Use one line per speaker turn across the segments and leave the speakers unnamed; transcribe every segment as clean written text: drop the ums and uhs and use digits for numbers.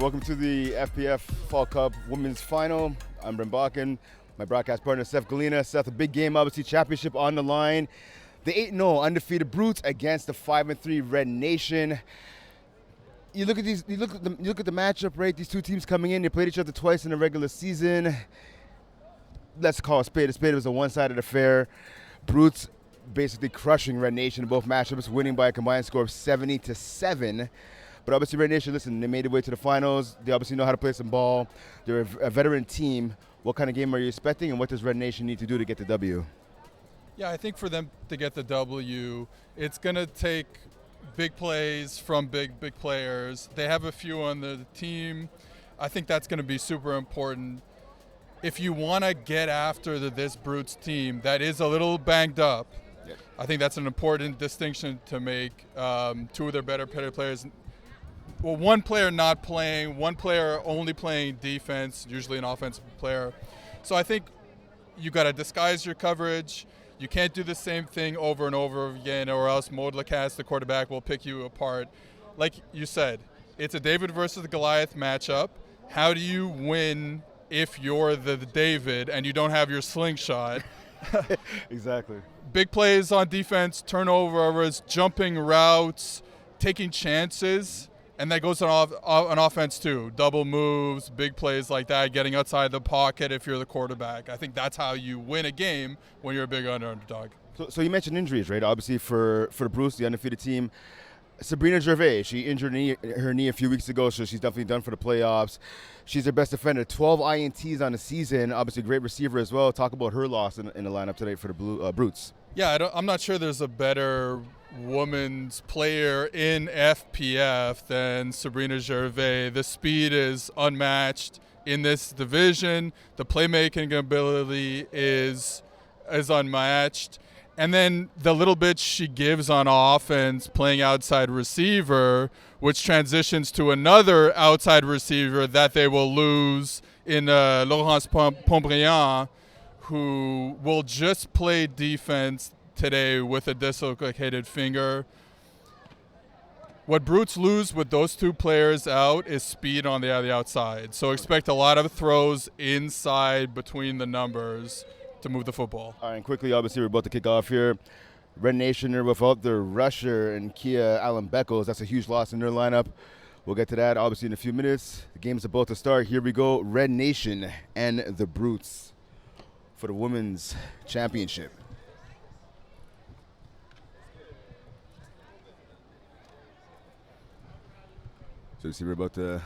Welcome to the FPF Fall Cup Women's Final. I'm Brent Bakken, my broadcast partner Seth Galina. Seth, a big game, obviously championship on the line. The 8-0 undefeated Brutes against the 5-3 Red Nation. You look at these. You look at the matchup, right? These two teams coming in. They played each other twice in the regular season. Let's call a spade. A spade was a one-sided affair. Brutes basically crushing Red Nation in both matchups, winning by a combined score of 70-7. But obviously, Red Nation, listen, they made their way to the finals. They obviously know how to play some ball. They're a veteran team. What kind of game are you expecting, and what does Red Nation need to do to get the W?
Yeah, I think for them to get the W, it's going to take big plays from big players. They have a few on the team. I think that's going to be super important. If you want to get after this Brutes team that is a little banged up, yep. I think that's an important distinction to make. Two of their better players. Well, one player not playing, one player only playing defense, usually an offensive player. So I think you got to disguise your coverage. You can't do the same thing over and over again, or else Maud Lacasse, the quarterback, will pick you apart. Like you said, it's a David versus Goliath matchup. How do you win if you're the David and you don't have your slingshot?
Exactly.
Big plays on defense, turnovers, jumping routes, taking chances. And that goes on offense too. Double moves, big plays like that, getting outside the pocket if you're the quarterback. I think that's how you win a game when you're a big underdog.
So you mentioned injuries, right? Obviously for the Bruce, the undefeated team, Sabrina Gervais, she injured her knee a few weeks ago, so she's definitely done for the playoffs. She's their best defender, 12 INTs on the season. Obviously a great receiver as well. Talk about her loss in the lineup today for the Brutes.
Yeah, I'm not sure there's a better women's player in FPF than Sabrina Gervais. The speed is unmatched in this division. The playmaking ability is unmatched. And then the little bit she gives on offense playing outside receiver, which transitions to another outside receiver that they will lose in Laurence Pontbriand, who will just play defense today with a dislocated finger. What Brutes lose with those two players out is speed on the outside. So expect a lot of throws inside between the numbers to move the football.
All right, and quickly, obviously, we're about to kick off here. Red Nation are without their rusher and Kia Allen Beckles. That's a huge loss in their lineup. We'll get to that, obviously, in a few minutes. The game's about to start. Here we go. Red Nation and the Brutes for the Women's Championship. So you see we're about to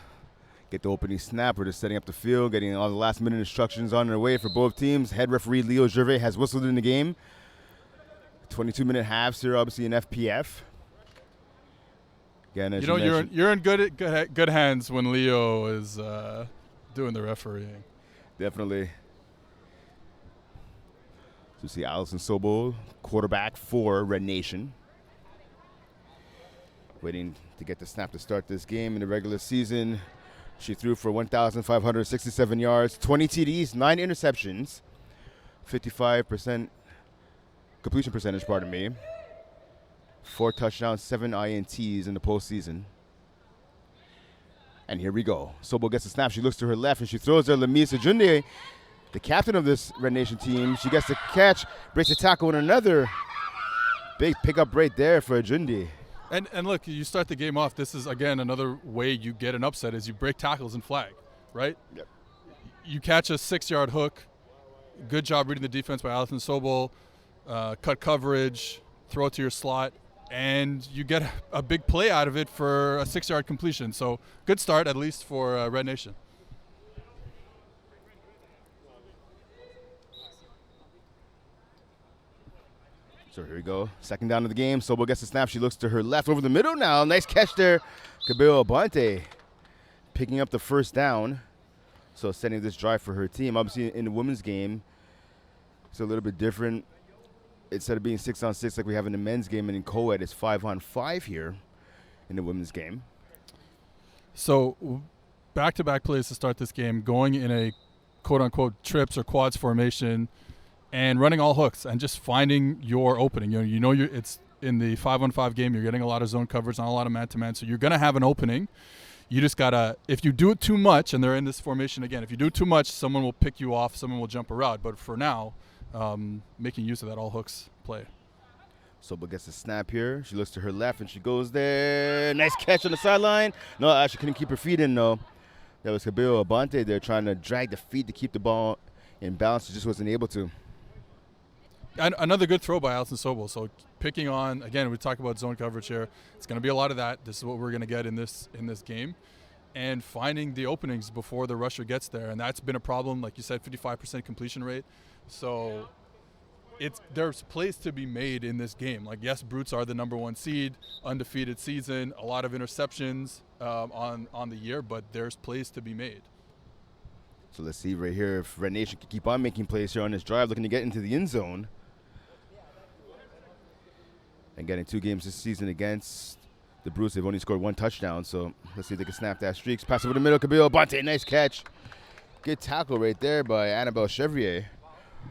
get the opening snap. We're just setting up the field, getting all the last-minute instructions on their way for both teams. Head referee Leo Gervais has whistled in the game. 22-minute halves here, obviously, in FPF. Again, as
you're in good hands when Leo is doing the refereeing.
Definitely. So you see Allison Sobol, quarterback for Red Nation. Waiting to get the snap to start this game in the regular season. She threw for 1,567 yards, 20 TDs, 9 interceptions, 55% completion percentage, 4 touchdowns, 7 INTs in the postseason. And here we go. Sobol gets the snap. She looks to her left, and she throws there. Lamisa Junde, the captain of this Red Nation team. She gets the catch, breaks the tackle, and another big pickup right there for Junde.
And look, you start the game off. This is, again, another way you get an upset is you break tackles and flag, right?
Yep.
You catch a 6-yard hook. Good job reading the defense by Allison Sobol. Cut coverage, throw it to your slot, and you get a big play out of it for a 6-yard completion. So good start, at least for Red Nation.
So here we go. Second down of the game. Sobol gets the snap. She looks to her left over the middle now. Nice catch there. Cabello Abante picking up the first down. So setting this drive for her team. Obviously in the women's game, it's a little bit different. Instead of being 6-on-6 like we have in the men's game and in co-ed, it's 5-on-5 here in the women's game.
So back-to-back plays to start this game, going in a quote-unquote trips or quads formation and running all hooks and just finding your opening. It's in the 5-on-5 game, you're getting a lot of zone coverage, not a lot of man-to-man, so you're going to have an opening. You just gotta, if you do it too much, and they're in this formation again, if you do it too much, someone will pick you off, someone will jump a route. But for now, making use of that all hooks play.
Sobel gets a snap here. She looks to her left and she goes there. Nice catch on the sideline. No, she couldn't keep her feet in though. That was Hebert Abante there trying to drag the feet to keep the ball in balance. She just wasn't able to.
And another good throw by Alison Sobel. So picking on, again, we talk about zone coverage here. It's going to be a lot of that. This is what we're going to get in this game. And finding the openings before the rusher gets there. And that's been a problem. Like you said, 55% completion rate. So there's plays to be made in this game. Like, yes, Brutes are the number 1 seed, undefeated season, a lot of interceptions on the year, but there's plays to be made.
So let's see right here if Red Nation can keep on making plays here on this drive, looking to get into the end zone. And getting 2 games this season against the Brutes, they've only scored 1 touchdown. So let's see if they can snap that streak. Pass over the middle, Kabil Abante, nice catch. Good tackle right there by Annabelle Chevrier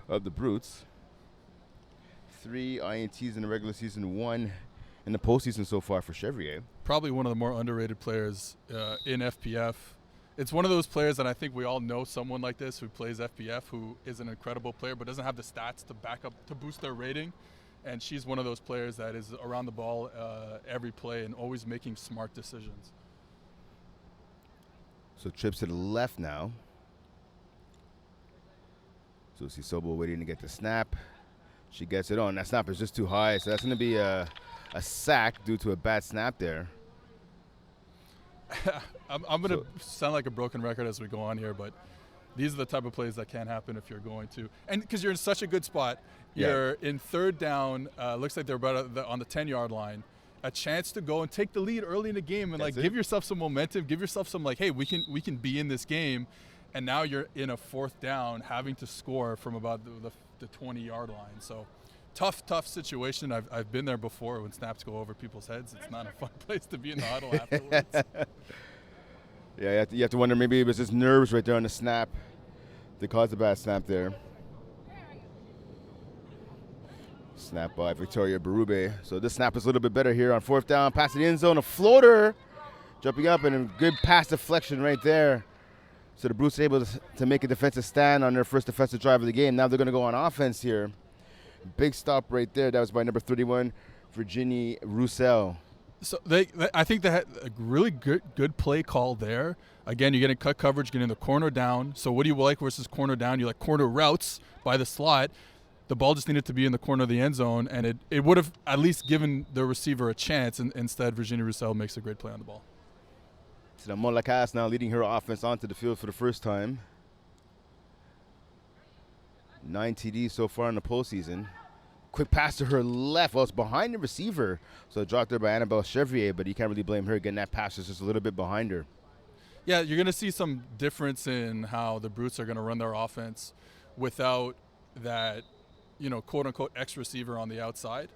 of the Brutes. 3 INTs in the regular season, 1 in the postseason so far for Chevrier.
Probably one of the more underrated players in FPF. It's one of those players that I think we all know someone like this who plays FPF, who is an incredible player but doesn't have the stats to back up to boost their rating. And she's one of those players that is around the ball every play and always making smart decisions.
So trips to the left now. So we see Sobel waiting to get the snap. She gets it on. That snap is just too high, so that's going to be a sack due to a bad snap there.
I'm going to sound like a broken record as we go on here, but these are the type of plays that can happen if you're going to. And because you're in such a good spot, you're in 3rd down, looks like they're about on the 10-yard line, a chance to go and take the lead early in the game and give yourself some momentum, give yourself some hey, we can be in this game. And now you're in a 4th down having to score from about the 20-yard line. So tough situation. I've been there before when snaps go over people's heads. It's not a fun place to be in the huddle afterwards.
Yeah, you have to wonder maybe it was just nerves right there on the snap that caused the bad snap there. Snap by Victoria Berube. So this snap is a little bit better here on 4th down. Pass to the end zone. A floater. Jumping up and a good pass deflection right there. So the Brutes are able to make a defensive stand on their first defensive drive of the game. Now they're going to go on offense here. Big stop right there. That was by number 31, Virginie Roussel.
So I think they had a really good play call there. Again, you're getting cut coverage, getting the corner down. So what do you like versus corner down? You like corner routes by the slot. The ball just needed to be in the corner of the end zone, and it would have at least given the receiver a chance. And instead, Virginie Roussel makes a great play on the ball.
So Mon Lacasse now leading her offense onto the field for the first time. 9 TDs so far in the postseason. Quick pass to her left. Well, it's behind the receiver. So dropped there by Annabelle Chevrier, but you can't really blame her. Getting that pass is just a little bit behind her.
Yeah, you're going to see some difference in how the Brutes are going to run their offense without that, quote-unquote X receiver on the outside.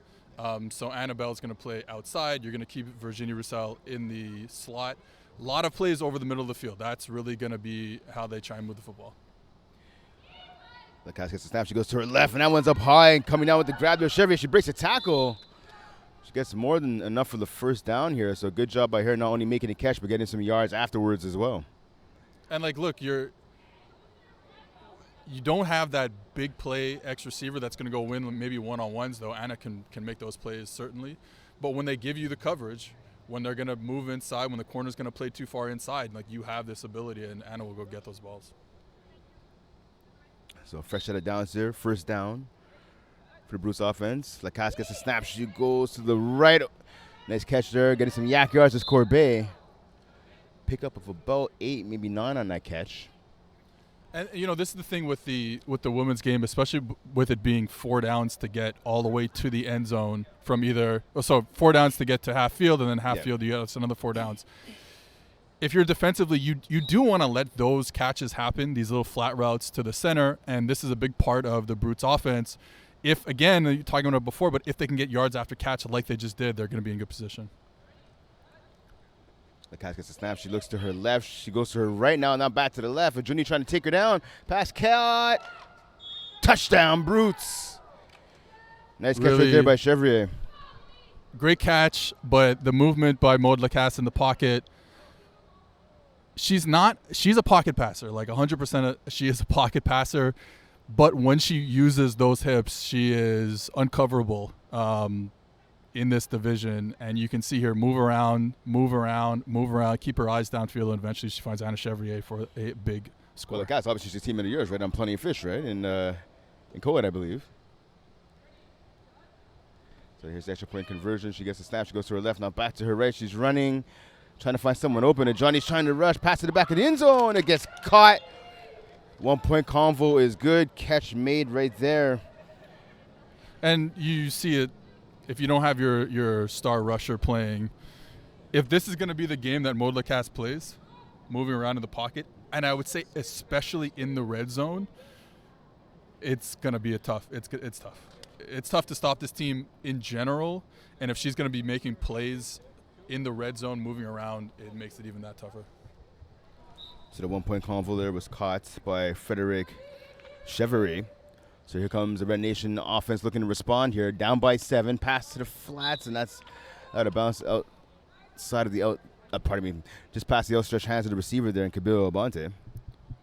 So Annabelle's going to play outside. You're going to keep Virginie Roussel in the slot. A lot of plays over the middle of the field. That's really going to be how they try and move the football.
Lacasse gets the snap. She goes to her left, and that one's up high and coming down with the grab there. Chevrier, she breaks a tackle. She gets more than enough for the first down here. So good job by her not only making a catch, but getting some yards afterwards as well.
And, look, you don't have that big play X receiver that's going to go win maybe one-on-ones, though Anna can make those plays, certainly. But when they give you the coverage, when they're going to move inside, when the corner's going to play too far inside, you have this ability, and Anna will go get those balls.
So fresh set of downs there, first down for the Brutes offense. Lacasse gets a snap. She goes to the right. Nice catch there, getting some yak yards as Corbet. Pick up of about 8, maybe 9 on that catch.
And this is the thing with the women's game, especially with it being 4 downs to get all the way to the end zone from 4 downs to get to half field, and then half field you have another 4 downs. If you're defensively, you do want to let those catches happen, these little flat routes to the center, and this is a big part of the Brutes offense. If, again, you're talking about it before, but if they can get yards after catch like they just did, they're going to be in good position.
Lacasse gets a snap. She looks to her left. She goes to her right now back to the left. Virginie trying to take her down. Pass cut. Touchdown, Brutes. Nice catch right there by Chevrier.
Great catch, but the movement by Maud Lacasse in the pocket, she's a pocket passer, like 100%. She is a pocket passer, but when she uses those hips, she is uncoverable in this division. And you can see her move around, keep her eyes downfield, and eventually she finds Anna Chevrier for a big score.
Well, the Cats, obviously she's team of the years, right? On Plenty of Fish, right? In co-ed, I believe. So here's the extra point conversion. She gets the snap. She goes to her left. Now back to her right. She's running, trying to find someone open. And Johnny's trying to rush. Pass to the back of the end zone. It gets caught. 1 point convo is good. Catch made right there.
And you see it if you don't have your star rusher playing. If this is going to be the game that Maud Lacasse plays, moving around in the pocket, and I would say especially in the red zone, it's going to be it's tough. It's tough to stop this team in general, and if she's going to be making plays in the red zone, moving around, it makes it even that tougher.
So the 1 point convo there was caught by Frederic Chevrier. So here comes the Red Nation offense looking to respond here. Down by 7, pass to the flats, and that's out of bounds outside of the just past the outstretched hands of the receiver there in Kabila Abante.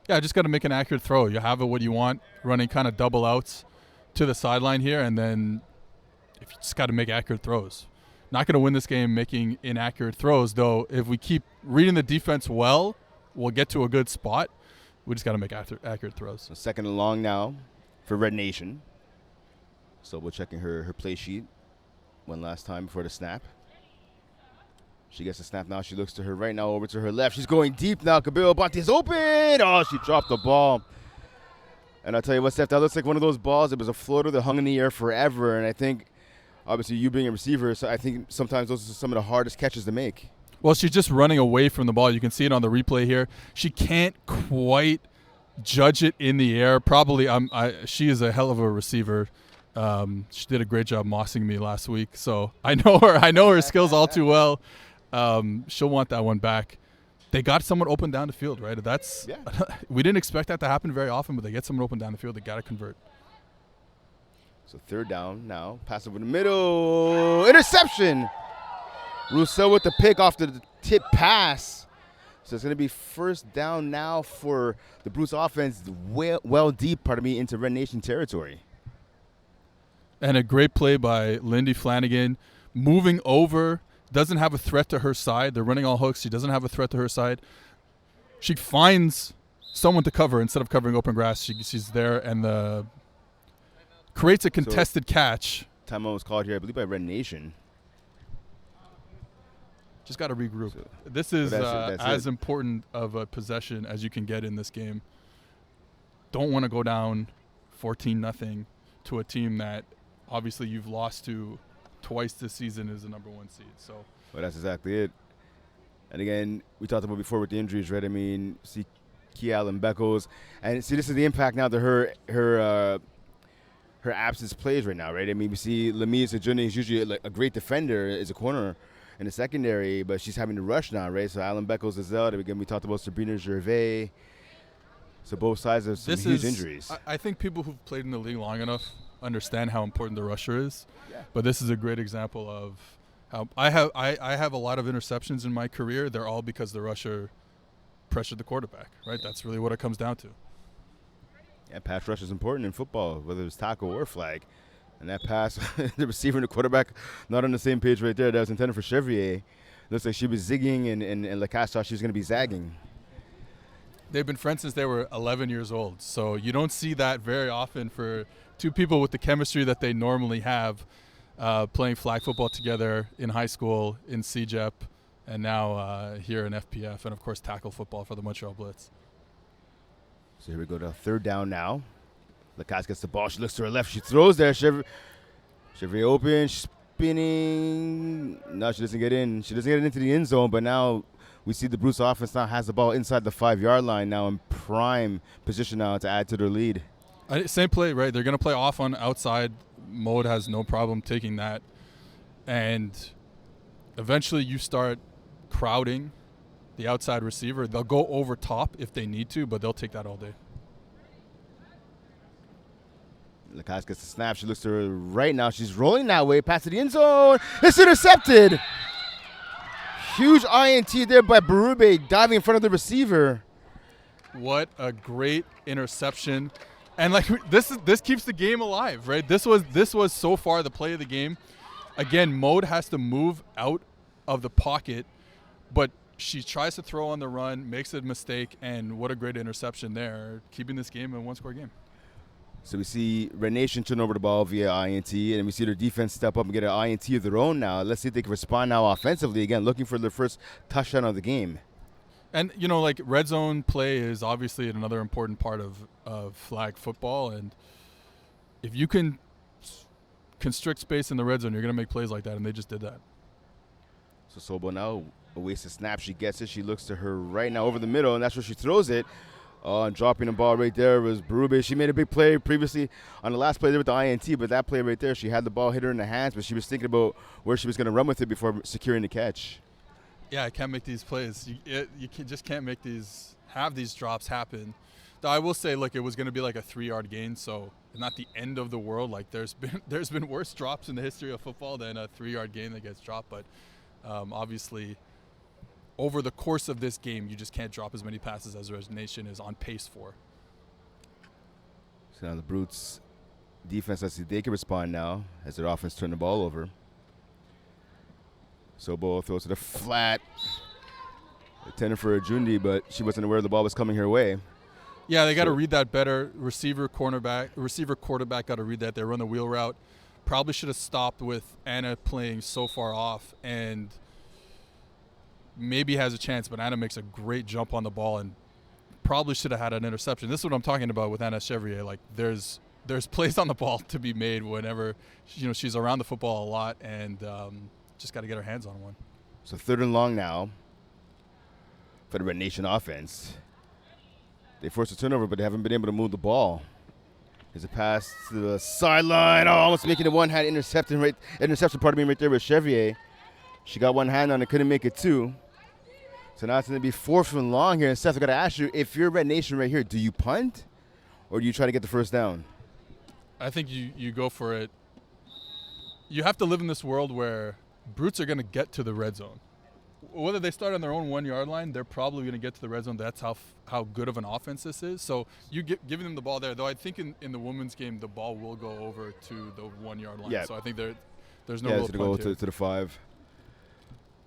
Yeah, just got to make an accurate throw. You have it what you want, running kind of double outs to the sideline here, and then if you just got to make accurate throws. Not going to win this game making inaccurate throws, though. If we keep reading the defense well, we'll get to a good spot. We just got to make accurate throws.
So second and long now for Red Nation. So we're checking her play sheet one last time before the snap. She gets the snap now. She looks to her right now, over to her left. She's going deep now. Kabila Abante is open. Oh, she dropped the ball. And I'll tell you what, Steph, that looks like one of those balls. It was a floater that hung in the air forever. And I think, obviously, you being a receiver, so I think sometimes those are some of the hardest catches to make.
Well, she's just running away from the ball. You can see it on the replay here. She can't quite judge it in the air. Probably, she is a hell of a receiver. She did a great job mossing me last week. So I know her. I know her skills all too well. She'll want that one back. They got someone open down the field, right? We didn't expect that to happen very often, but they get someone open down the field. They got to convert.
So third down now. Pass over the middle. Interception. Rousseau with the pick off the tip pass. So it's going to be first down now for the Bruce offense, well deep, into Red Nation territory.
And a great play by Lindy Flanagan. Moving over. Doesn't have a threat to her side. They're running all hooks. She doesn't have a threat to her side. She finds someone to cover instead of covering open grass. She's there and creates a contested catch.
Timeout was called here, I believe, by Red Nation.
Just got to regroup. This is as important of a possession as you can get in this game. Don't want to go down 14-0 to a team that obviously you've lost to twice this season as the number 1 seed. So,
well, that's exactly it. And again, we talked about before with the injuries, right? I mean, see Kia Allen Beckles, and see this is the impact now that her absence plays right now, right? I mean, we see Lamia Sejuni is usually a great defender, is a corner in the secondary, but she's having to rush now, right? So Allen Beckles is out. Again, we talked about Sabrina Gervais. So both sides have some huge injuries.
I think people who've played in the league long enough understand how important the rusher is.
Yeah.
But this is a great example of how I have a lot of interceptions in my career. They're all because the rusher pressured the quarterback, right? That's really what it comes down to.
Yeah, pass rush is important in football, whether it's tackle or flag. And that pass, the receiver and the quarterback not on the same page right there. That was intended for Chevrier. Looks like she was zigging and Lacasse thought she was going to be zagging.
They've been friends since they were 11 years old. So you don't see that very often for two people with the chemistry that they normally have, playing flag football together in high school, in CJEP, and now here in FPF, and, of course, tackle football for the Montreal Blitz.
So here we go to third down now. Lacasse gets the ball. She looks to her left. She throws there. Chevrier open, spinning. No, she doesn't get in. She doesn't get it into the end zone, but now we see the Bruce offense now has the ball inside the 5-yard line now in prime position now to add to their lead.
Same play, right? They're going to play off on outside. Maud has no problem taking that. And eventually you start crowding the outside receiver. They'll go over top if they need to, but they'll take that all day.
Lacasse gets the snap. She looks to her right now. She's rolling that way. Pass to the end zone. It's intercepted. Huge INT there by Berube, diving in front of the receiver.
What a great interception. And like this keeps the game alive, right? This was so far the play of the game. Again, Mode has to move out of the pocket, but she tries to throw on the run, makes a mistake, and what a great interception there, keeping this game a one-score game.
So we see Red Nation turn over the ball via INT, and we see their defense step up and get an INT of their own now. Let's see if they can respond now offensively, again, looking for their first touchdown of the game.
And, you know, like red zone play is obviously another important part of flag football. And if you can constrict space in the red zone, you're going to make plays like that, and they just did that. So
Sobo now awaits the snap. She gets it. She looks to her right now over the middle, and that's where she throws it. And dropping the ball right there was Berube. She made a big play previously on the last play there with the INT, but that play right there, she had the ball hit her in the hands, but she was thinking about where she was going to run with it before securing the catch.
Yeah, I can't make these plays. Just can't have these drops happen. Though I will say, look, it was going to be like a 3-yard gain, so not the end of the world. Like there's been worse drops in the history of football than a 3-yard gain that gets dropped. But obviously, over the course of this game, you just can't drop as many passes as Red Nation is on pace for.
So now the Brutes defense, let's see, they can respond now as their offense turn the ball over. Sobo throws to the flat. Intended for a Jundi, but she wasn't aware the ball was coming her way.
Yeah, they got to read that better. Receiver, quarterback got to read that. They run the wheel route. Probably should have stopped with Anna playing so far off, and maybe has a chance, but Anna makes a great jump on the ball and probably should have had an interception. This is what I'm talking about with Anna Chevrier. Like there's plays on the ball to be made whenever she's around the football a lot, and just got to get her hands on one.
So 3rd and long now for the Red Nation offense. They forced a turnover, but they haven't been able to move the ball. There's a pass to the sideline. Oh, almost making a one-hand interception right there with Chevrier. She got one hand on it, couldn't make it two. So now it's going to be 4th and long here. And Seth, I got to ask you, if you're Red Nation right here, do you punt or do you try to get the first down?
I think you go for it. You have to live in this world where Brutes are going to get to the red zone. Whether they start on their own 1-yard line, they're probably going to get to the red zone. That's how good of an offense this is. So giving them the ball there, though I think in the women's game, the ball will go over to the 1-yard line. Yeah. So I think there's no real punt here.
To the 5.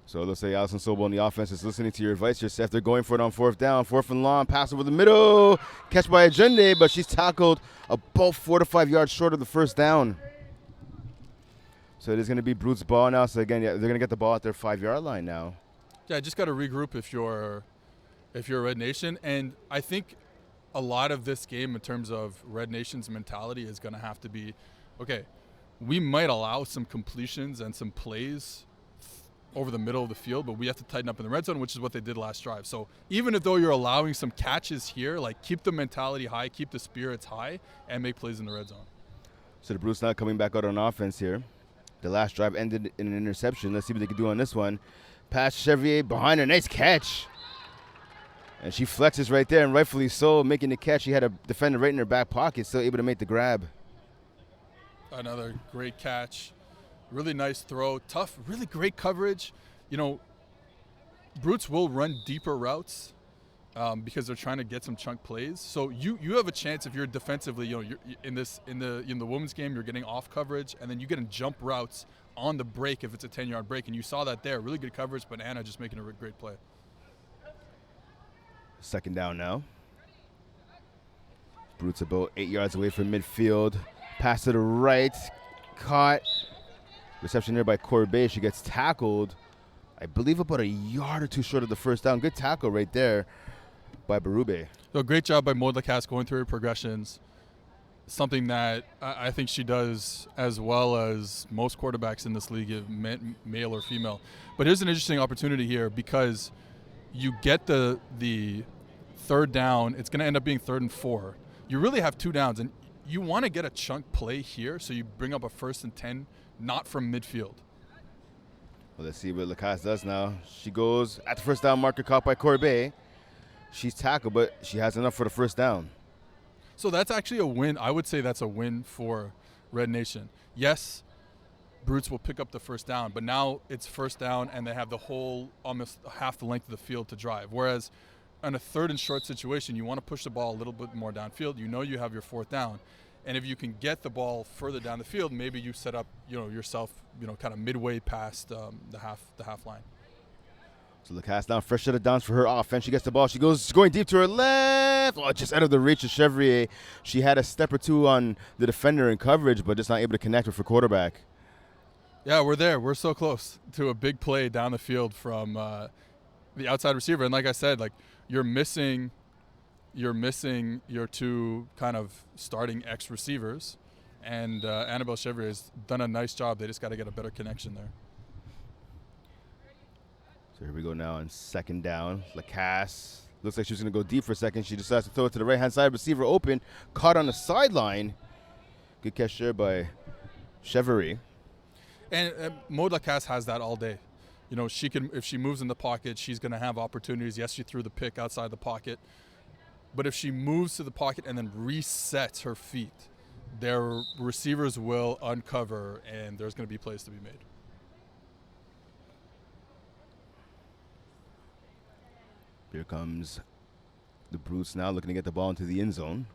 So let's say Allison Sobo on the offense is listening to your advice here, Seth. They're going for it on 4th down. 4th and long, pass over the middle. Catch by Ajunde, but she's tackled about 4 to 5 yards short of the first down. So it is going to be Brutes' ball now. So again, they're going to get the ball at their 5-yard line now.
Yeah, just got to regroup if you're Red Nation. And I think a lot of this game in terms of Red Nation's mentality is going to have to be, okay, we might allow some completions and some plays over the middle of the field, but we have to tighten up in the red zone, which is what they did last drive. So even though you're allowing some catches here, like keep the mentality high, keep the spirits high, and make plays in the red zone.
So the Brutes now coming back out on offense here. The last drive ended in an interception. Let's see what they can do on this one. Pass Chevrier behind her. Nice catch. And she flexes right there, and rightfully so, making the catch. She had a defender right in her back pocket, still able to make the grab.
Another great catch. Really nice throw. Tough, really great coverage. Brutes will run deeper routes because they're trying to get some chunk plays. So you have a chance if you're defensively, you're in the women's game, you're getting off coverage, and then you get in jump routes on the break if it's a 10-yard break, and you saw that there. Really good coverage, but Anna just making a great play.
2nd down now. Brutes about 8 yards away from midfield. Pass to the right. Caught. Reception there by Corbet. She gets tackled, I believe, about a yard or two short of the first down. Good tackle right there by Berube.
So great job by Maud Lacasse going through her progressions. Something that I think she does as well as most quarterbacks in this league, male or female. But here's an interesting opportunity here because you get the 3rd down. It's going to end up being 3rd and 4. You really have 2 downs, and you want to get a chunk play here, so you bring up a 1st and 10, not from midfield.
Well, let's see what Lacasse does now. She goes at the first down marker, caught by Corbet. She's tackled, but she has enough for the first down.
So that's actually a win. I would say that's a win for Red Nation. Yes, Brutes will pick up the first down. But now it's first down, and they have the whole almost half the length of the field to drive. Whereas on a third and short situation, you want to push the ball a little bit more downfield. You know you have your fourth down. And if you can get the ball further down the field, maybe you set up, yourself, kind of midway past the half line.
So Lacasse now fresh set of downs for her offense. She gets the ball. She goes going deep to her left. Oh, just out of the reach of Chevrier. She had a step or two on the defender in coverage, but just not able to connect with her quarterback.
Yeah, we're there. We're so close to a big play down the field from the outside receiver. And like I said, you're missing your two kind of starting X receivers. And Annabelle Chevrier has done a nice job. They just got to get a better connection there.
So here we go now on second down. Lacasse looks like she was going to go deep for a second. She decides to throw it to the right-hand side. Receiver open. Caught on the sideline. Good catch there by Chevrier.
And Maud Lacasse has that all day. She can, if she moves in the pocket, she's going to have opportunities. Yes, she threw the pick outside the pocket. But if she moves to the pocket and then resets her feet, their receivers will uncover, and there's going to be plays to be made.
Here comes the Brutes now looking to get the ball into the end zone.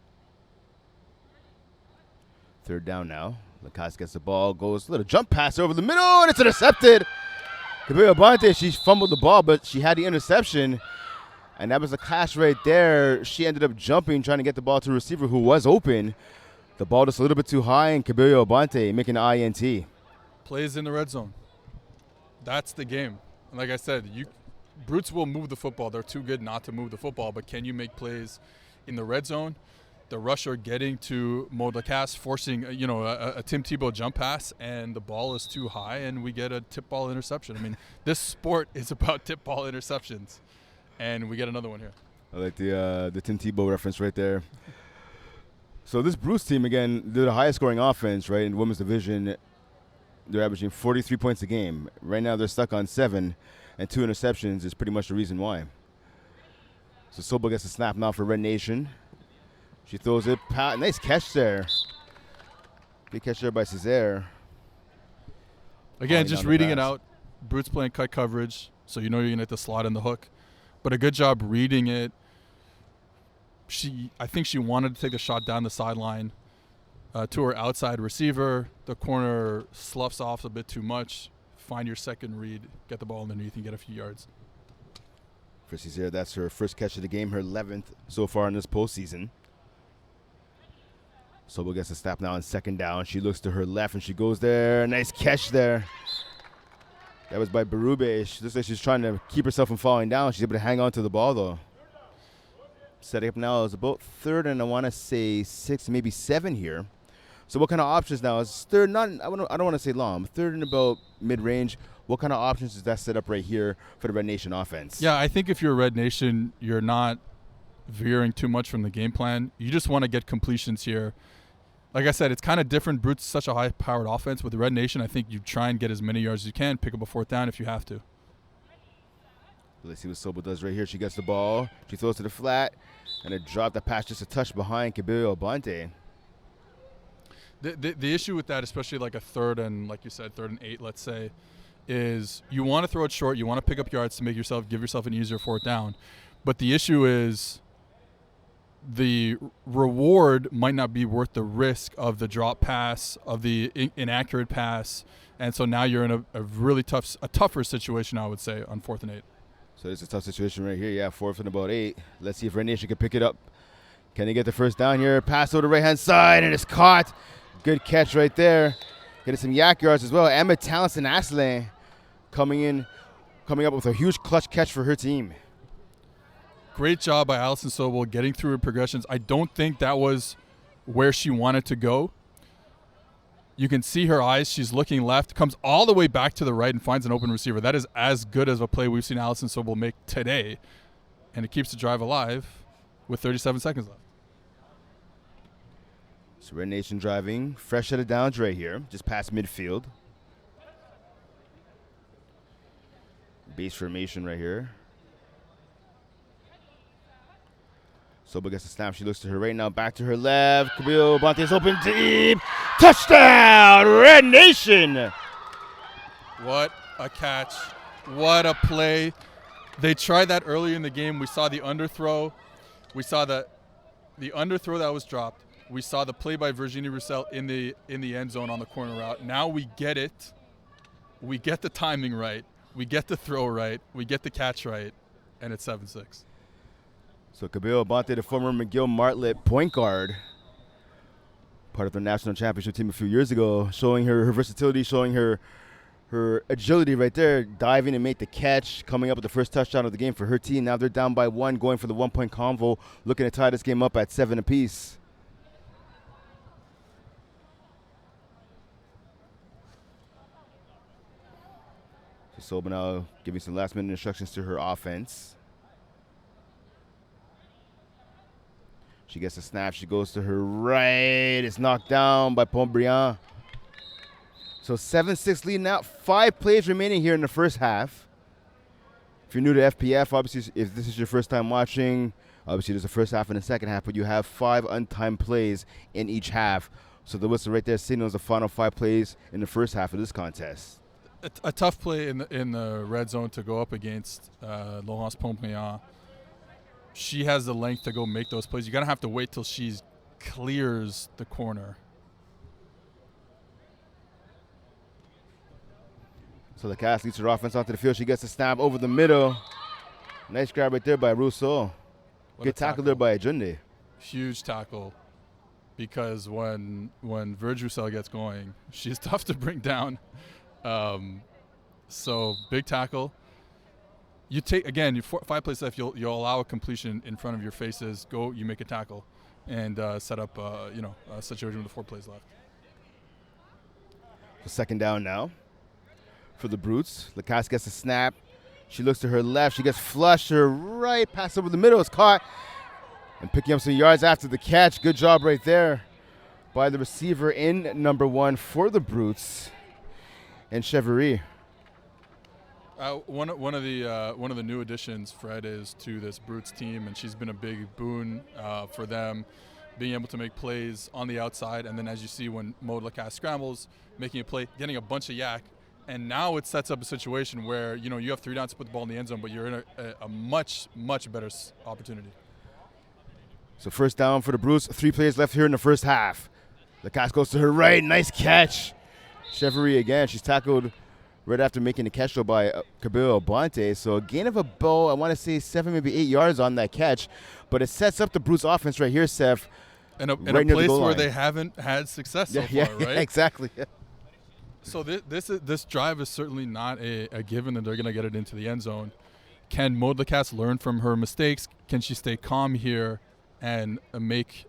Third down now. Lacasse gets the ball, goes a little jump pass over the middle, and it's intercepted. Cabello Bonte, she fumbled the ball, but she had the interception. And that was the clash right there. She ended up jumping, trying to get the ball to a receiver who was open. The ball just a little bit too high, and Cabello Bonte making an INT.
Plays in the red zone. That's the game. And like I said, Brutes will move the football. They're too good not to move the football, but can you make plays in the red zone? The rusher getting to Maud Lacasse, forcing a Tim Tebow jump pass, and the ball is too high, and we get a tip ball interception. I mean, this sport is about tip ball interceptions, and we get another one here.
I like the Tim Tebow reference right there. So this Bruce team, again, they're the highest scoring offense, right, in the women's division. They're averaging 43 points a game. Right now they're stuck on 7, and 2 interceptions is pretty much the reason why. So Sobel gets a snap now for Red Nation. She throws it. Nice catch there. Big catch there by Césaire.
Again, just reading it out. Brutes playing cut coverage, so you know you're going to hit the slot in the hook. But a good job reading it. I think she wanted to take a shot down the sideline to her outside receiver. The corner sloughs off a bit too much. Find your second read, get the ball underneath, and get a few yards.
For Césaire, that's her first catch of the game, her 11th so far in this postseason. Sobel gets a snap now on second down. She looks to her left, and she goes there. Nice catch there. That was by Berube. She looks like she's trying to keep herself from falling down. She's able to hang on to the ball, though. Setting up now is about third and I want to say 6, maybe 7 here. So what kind of options now? Is third, I don't want to say long, but third and about mid-range. What kind of options does that set up right here for the Red Nation offense? Yeah,
I think if you're Red Nation, you're not veering too much from the game plan. You just want to get completions here. Like I said, it's kind of different. Brute's such a high-powered offense. With the Red Nation, I think you try and get as many yards as you can, pick up a fourth down if you have to.
Let's see what Sobel does right here. She gets the ball. She throws to the flat, and it dropped the pass just a touch behind Cabello Bonte.
The issue with that, especially like a third and, like you said, 3rd and 8, let's say, is you want to throw it short. You want to pick up yards to give yourself an easier fourth down. But the issue is the reward might not be worth the risk of the drop pass, of the inaccurate pass. And so now you're in a really tougher situation, I would say, on 4th and 8.
So it's a tough situation right here. Yeah, 4th and about 8. Let's see if Red Nation can pick it up. Can they get the first down here? Pass over the right-hand side, and it's caught. Good catch right there. Getting some yak yards as well. Emma Townsend-Asselin coming up with a huge clutch catch for her team.
Great job by Allison Sobel getting through her progressions. I don't think that was where she wanted to go. You can see her eyes. She's looking left, comes all the way back to the right and finds an open receiver. That is as good as a play we've seen Allison Sobel make today. And it keeps the drive alive with 37 seconds left.
So Red Nation driving. Fresh set of downs right here, just past midfield. Base formation right here. Sobel gets a snap. She looks to her right now. Back to her left. Cabello Bonte is open deep. Touchdown, Red Nation.
What a catch. What a play. They tried that earlier in the game. We saw the underthrow. We saw the underthrow that was dropped. We saw the play by Virginie Roussel in the end zone on the corner route. Now we get it. We get the timing right. We get the throw right. We get the catch right. And it's 7-6.
So Kabir Abante, the former McGill Martlet point guard, part of the national championship team a few years ago, showing her versatility, showing her agility right there, diving and make the catch, coming up with the first touchdown of the game for her team. Now they're down by 1, going for the 1-point convo, looking to tie this game up at 7 apiece. So Soba now giving some last-minute instructions to her offense. She gets a snap. She goes to her right. It's knocked down by Pontbriand. So 7-6 lead now. 5 plays remaining here in the first half. If you're new to FPF, obviously, if this is your first time watching, obviously there's a first half and a second half, but you have 5 untimed plays in each half. So the whistle right there signals the final 5 plays in the first half of this contest.
A tough play in the red zone to go up against Laurence Pontbriand. She has the length to go make those plays. You're going to have to wait till she clears the corner.
So the cast leads her offense onto the field. She gets a snap over the middle. Nice grab right there by Rousseau. Good tackle there by Ajunde.
Huge tackle, because when Virg Roussel gets going, she's tough to bring down. So big tackle. You take, again, 5 plays left, you'll allow a completion in front of your faces. Go, you make a tackle, and set up a situation with 4 plays left.
So second down now for the Brutes. Lacasse gets a snap. She looks to her left. She gets flushed to her right. Pass over the middle is caught. And picking up some yards after the catch. Good job right there by the receiver in number 1 for the Brutes, and Chevrier.
One of the new additions, Fred, is to this Brutes team, and she's been a big boon for them, being able to make plays on the outside, and then as you see when Maud Lacasse scrambles, making a play, getting a bunch of yak, and now it sets up a situation where you have 3 downs to put the ball in the end zone, but you're in a much better opportunity.
So first down for the Brutes. 3 plays left here in the first half. Lacasse goes to her right. Nice catch. Chevrier again. She's tackled right after making the catch though by Kabir Abante. So a gain of about, I want to say 7, maybe 8 yards on that catch. But it sets up the Brutes offense right here, Seth.
In a place where they haven't had success so far, right?
Yeah, exactly. Yeah.
So this drive is certainly not a given that they're going to get it into the end zone. Can Maud Lacasse learn from her mistakes? Can she stay calm here and make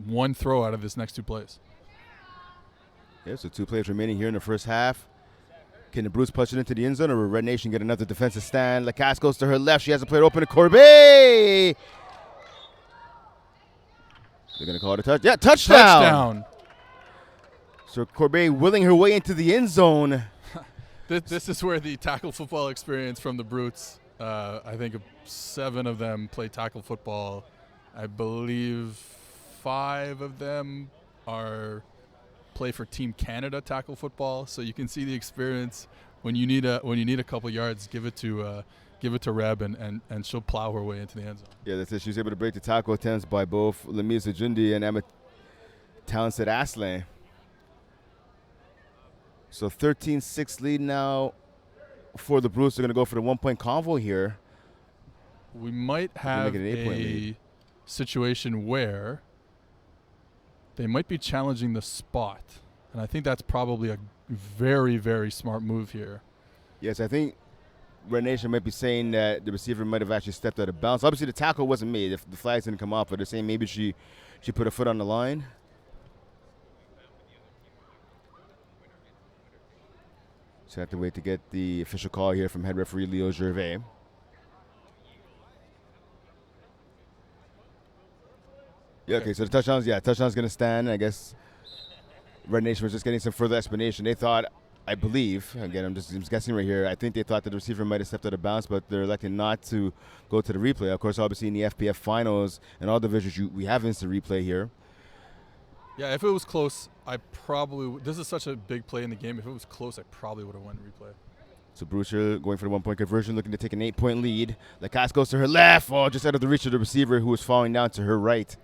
one throw out of this next 2 plays?
Yeah, so 2 plays remaining here in the first half. Can the Brutes punch it into the end zone, or will Red Nation get another defensive stand? Lacasse goes to her left. She has a player open to Corbet. They're going to call it a touch. Yeah, touchdown. So Corbet willing her way into the end zone.
This is where the tackle football experience from the Brutes, I think 7 of them play tackle football. I believe 5 of them play for Team Canada tackle football. So you can see the experience when you need a couple yards, give it to Reb, and she'll plow her way into the end zone.
Yeah, that's it. She was able to break the tackle attempts by both Lemise Ajundi and Emma Townsend Aslan. So 13-6 lead now for the Brutes. They're going to go for the 1-point convo here.
We might have a situation where they might be challenging the spot. And I think that's probably a very, very smart move here.
Yes, I think Red Nation might be saying that the receiver might have actually stepped out of bounds. Obviously, the tackle wasn't made. The flags didn't come off, but they're saying maybe she put her foot on the line. So I have to wait to get the official call here from head referee Leo Gervais. Yeah, okay, so the touchdown's going to stand. I guess Red Nation was just getting some further explanation. They thought, I believe, again, I'm just guessing right here, I think they thought that the receiver might have stepped out of bounds, but they're electing not to go to the replay. Of course, obviously in the FPF finals and all divisions, we have instant replay here.
Yeah, if it was close, I probably. This is such a big play in the game. If it was close, I probably would have won replay.
So Bruce going for the 1-point conversion, looking to take an 8-point lead. Lacasse goes to her left, just out of the reach of the receiver, who is falling down to her right.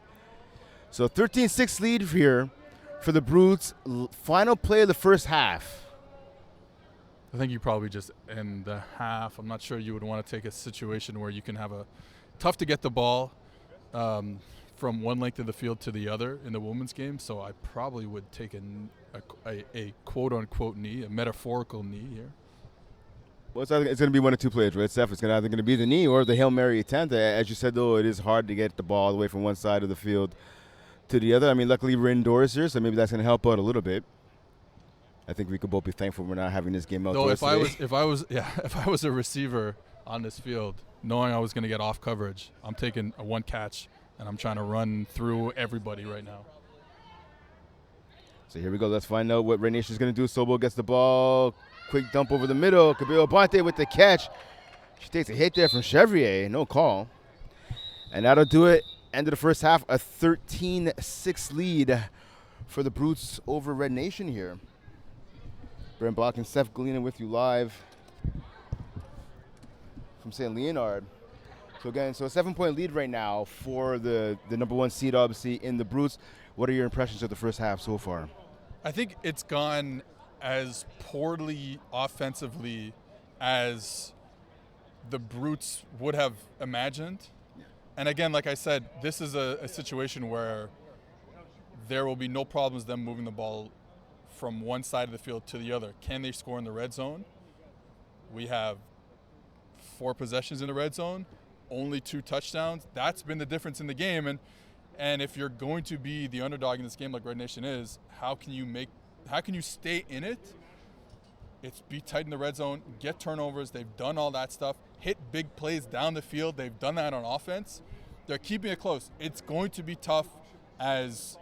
So 13-6 lead here for the Brutes. Final play of the first half.
I think you probably just end the half. I'm not sure you would want to take a situation where you can have tough to get the ball from one length of the field to the other in the women's game. So I probably would take a quote-unquote knee, a metaphorical knee here.
Well, it's going to be one of two plays, right, Steph? It's either going to be the knee or the Hail Mary attempt. As you said, though, it is hard to get the ball away from one side of the field to the other. I mean, luckily we're indoors here, so maybe that's going to help out a little bit. I think we could both be thankful we're not having this game outdoors.
No, if I was a receiver on this field, knowing I was going to get off coverage, I'm taking a one catch and I'm trying to run through everybody right now.
So here we go. Let's find out what Red Nation is going to do. Sobo gets the ball. Quick dump over the middle. Kabila Bonte with the catch. She takes a hit there from Chevrier. No call. And that'll do it. End of the first half. A 13-6 lead for the Brutes over Red Nation here. Brent Bach and Steph Galena with you live from St. Leonard. So again, a 7-point lead right now for the number one seed, obviously, in the Brutes. What are your impressions of the first half so far?
I think it's gone as poorly offensively as the Brutes would have imagined. And again, like I said, this is a situation where there will be no problems them moving the ball from one side of the field to the other. Can they score in the red zone? We have 4 possessions in the red zone, only 2 touchdowns. That's been the difference in the game. And if you're going to be the underdog in this game like Red Nation is, how can you stay in it? It's be tight in the red zone, get turnovers. They've done all that stuff, hit big plays down the field. They've done that on offense. They're keeping it close. It's going to be tough as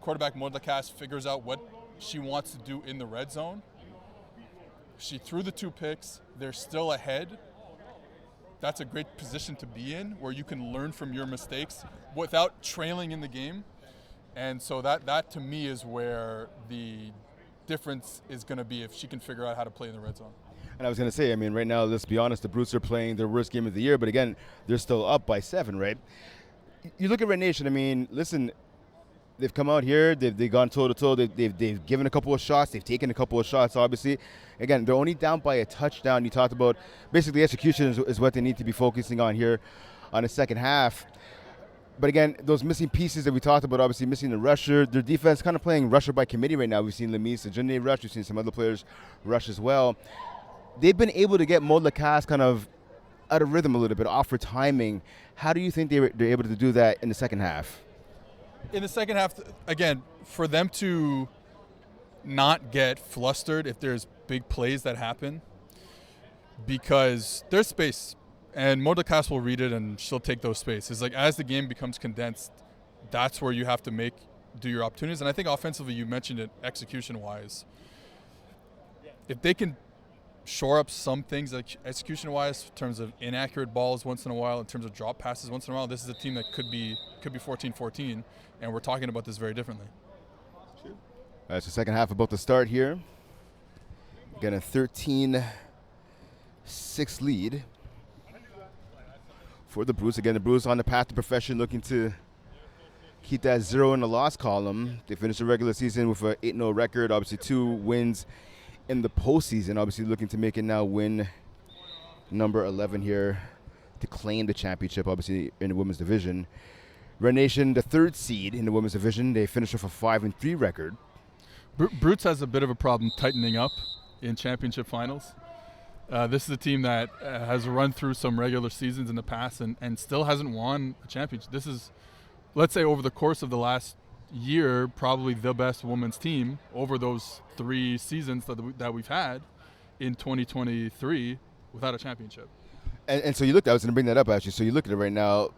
quarterback Maud Lacasse figures out what she wants to do in the red zone. She threw the 2 picks. They're still ahead. That's a great position to be in, where you can learn from your mistakes without trailing in the game. And so that to me is where the difference is going to be, if she can figure out how to play in the red zone.
And I was going to say, I mean, right now, let's be honest, the Brutes are playing their worst game of the year, but again, they're still up by 7, right? You look at Red Nation, I mean, listen, they've come out here, they've gone toe-to-toe, they've given a couple of shots, they've taken a couple of shots, obviously. Again, they're only down by a touchdown. You talked about basically execution is what they need to be focusing on here on the second half. But again, those missing pieces that we talked about, obviously missing the rusher, their defense kind of playing rusher by committee right now. We've seen Lemise Ajunde rush, we've seen some other players rush as well. They've been able to get Maud Lacasse kind of out of rhythm a little bit, off her timing. How do you think they're able to do that in the second half?
In the second half, again, for them to not get flustered if there's big plays that happen, because there's space, and Maud Lacasse will read it and she'll take those spaces. Like, as the game becomes condensed, that's where you have to do your opportunities. And I think offensively, you mentioned it, execution-wise. If they can shore up some things, like execution-wise, in terms of inaccurate balls once in a while, in terms of drop passes once in a while, this is a team that could be 14-14, and we're talking about this very differently.
So second half about to start here. Again, a 13-6 lead for the Brutes. Again, the Brutes on the path to perfection, looking to keep that 0 in the loss column. They finished the regular season with an 8-0 record, obviously 2 wins in the postseason. Obviously looking to make it now win number 11 here to claim the championship, obviously in the women's division. Red Nation, the 3rd seed in the women's division. They finished with a 5-3 record.
Brutes has a bit of a problem tightening up in championship finals. This is a team that has run through some regular seasons in the past and still hasn't won a championship. This is, let's say, over the course of the last year, probably the best women's team over those 3 seasons that we've had in 2023 without a championship.
And so you look, I was going to bring that up actually. So you look at it right now,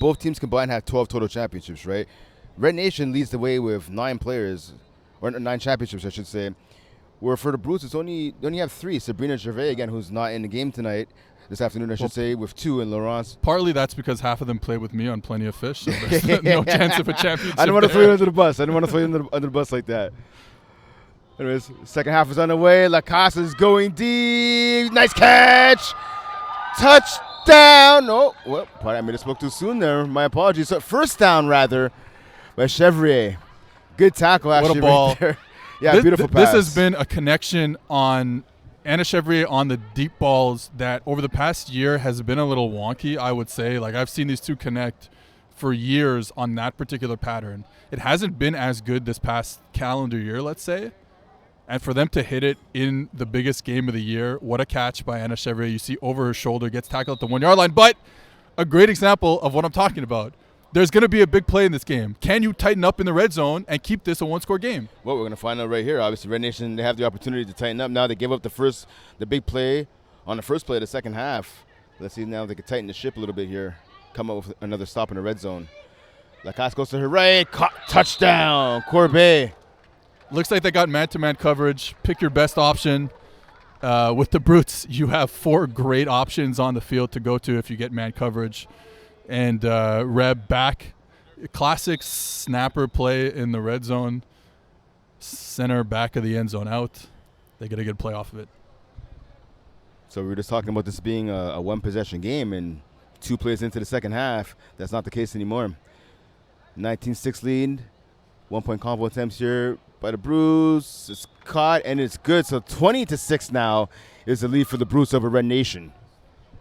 both teams combined have 12 total championships, right? Red Nation leads the way with 9 players, or 9 championships, I should say. Where for the Brutes, they only have 3. Sabrina Gervais, again, who's not in the game tonight. this afternoon, I should say, with 2 in Laurence.
Partly that's because half of them play with me on Plenty of Fish, so there's no chance of a championship.
I don't want to throw you under the bus. I don't want to throw you under the bus like that. Anyways, second half is underway. Lacasse is going deep. Nice catch. Touchdown. Oh, well, probably I made it spoke too soon there. My apologies. So first down, rather, by Chevrier. Good tackle, actually.
What a ball.
Right there. Yeah, beautiful pass.
This has been a connection on Anna Chevrier on the deep balls that over the past year has been a little wonky, I would say. Like, I've seen these two connect for years on that particular pattern. It hasn't been as good this past calendar year, let's say. And for them to hit it in the biggest game of the year, what a catch by Anna Chevrier. You see over her shoulder, gets tackled at the 1 yard line. But a great example of what I'm talking about. There's going to be a big play in this game. Can you tighten up in the red zone and keep this a one-score game?
Well, we're going to find out right here. Obviously, Red Nation, they have the opportunity to tighten up. Now they gave up the big play on the first play of the second half. Let's see now if they can tighten the ship a little bit here. Come up with another stop in the red zone. Lacasse goes to her right. Touchdown, Corbet.
Looks like they got man-to-man coverage. Pick your best option. With the Brutes, you have 4 great options on the field to go to if you get man coverage. And Reb back. Classic snapper play in the red zone. Center back of the end zone out. They get a good play off of it.
So we were just talking about this being a one-possession game, and 2 plays into the second half. That's not the case anymore. 19-6 lead. 1-point convo attempts here by the Brutes. It's caught, and it's good. So 20-6 now is the lead for the Brutes over Red Nation.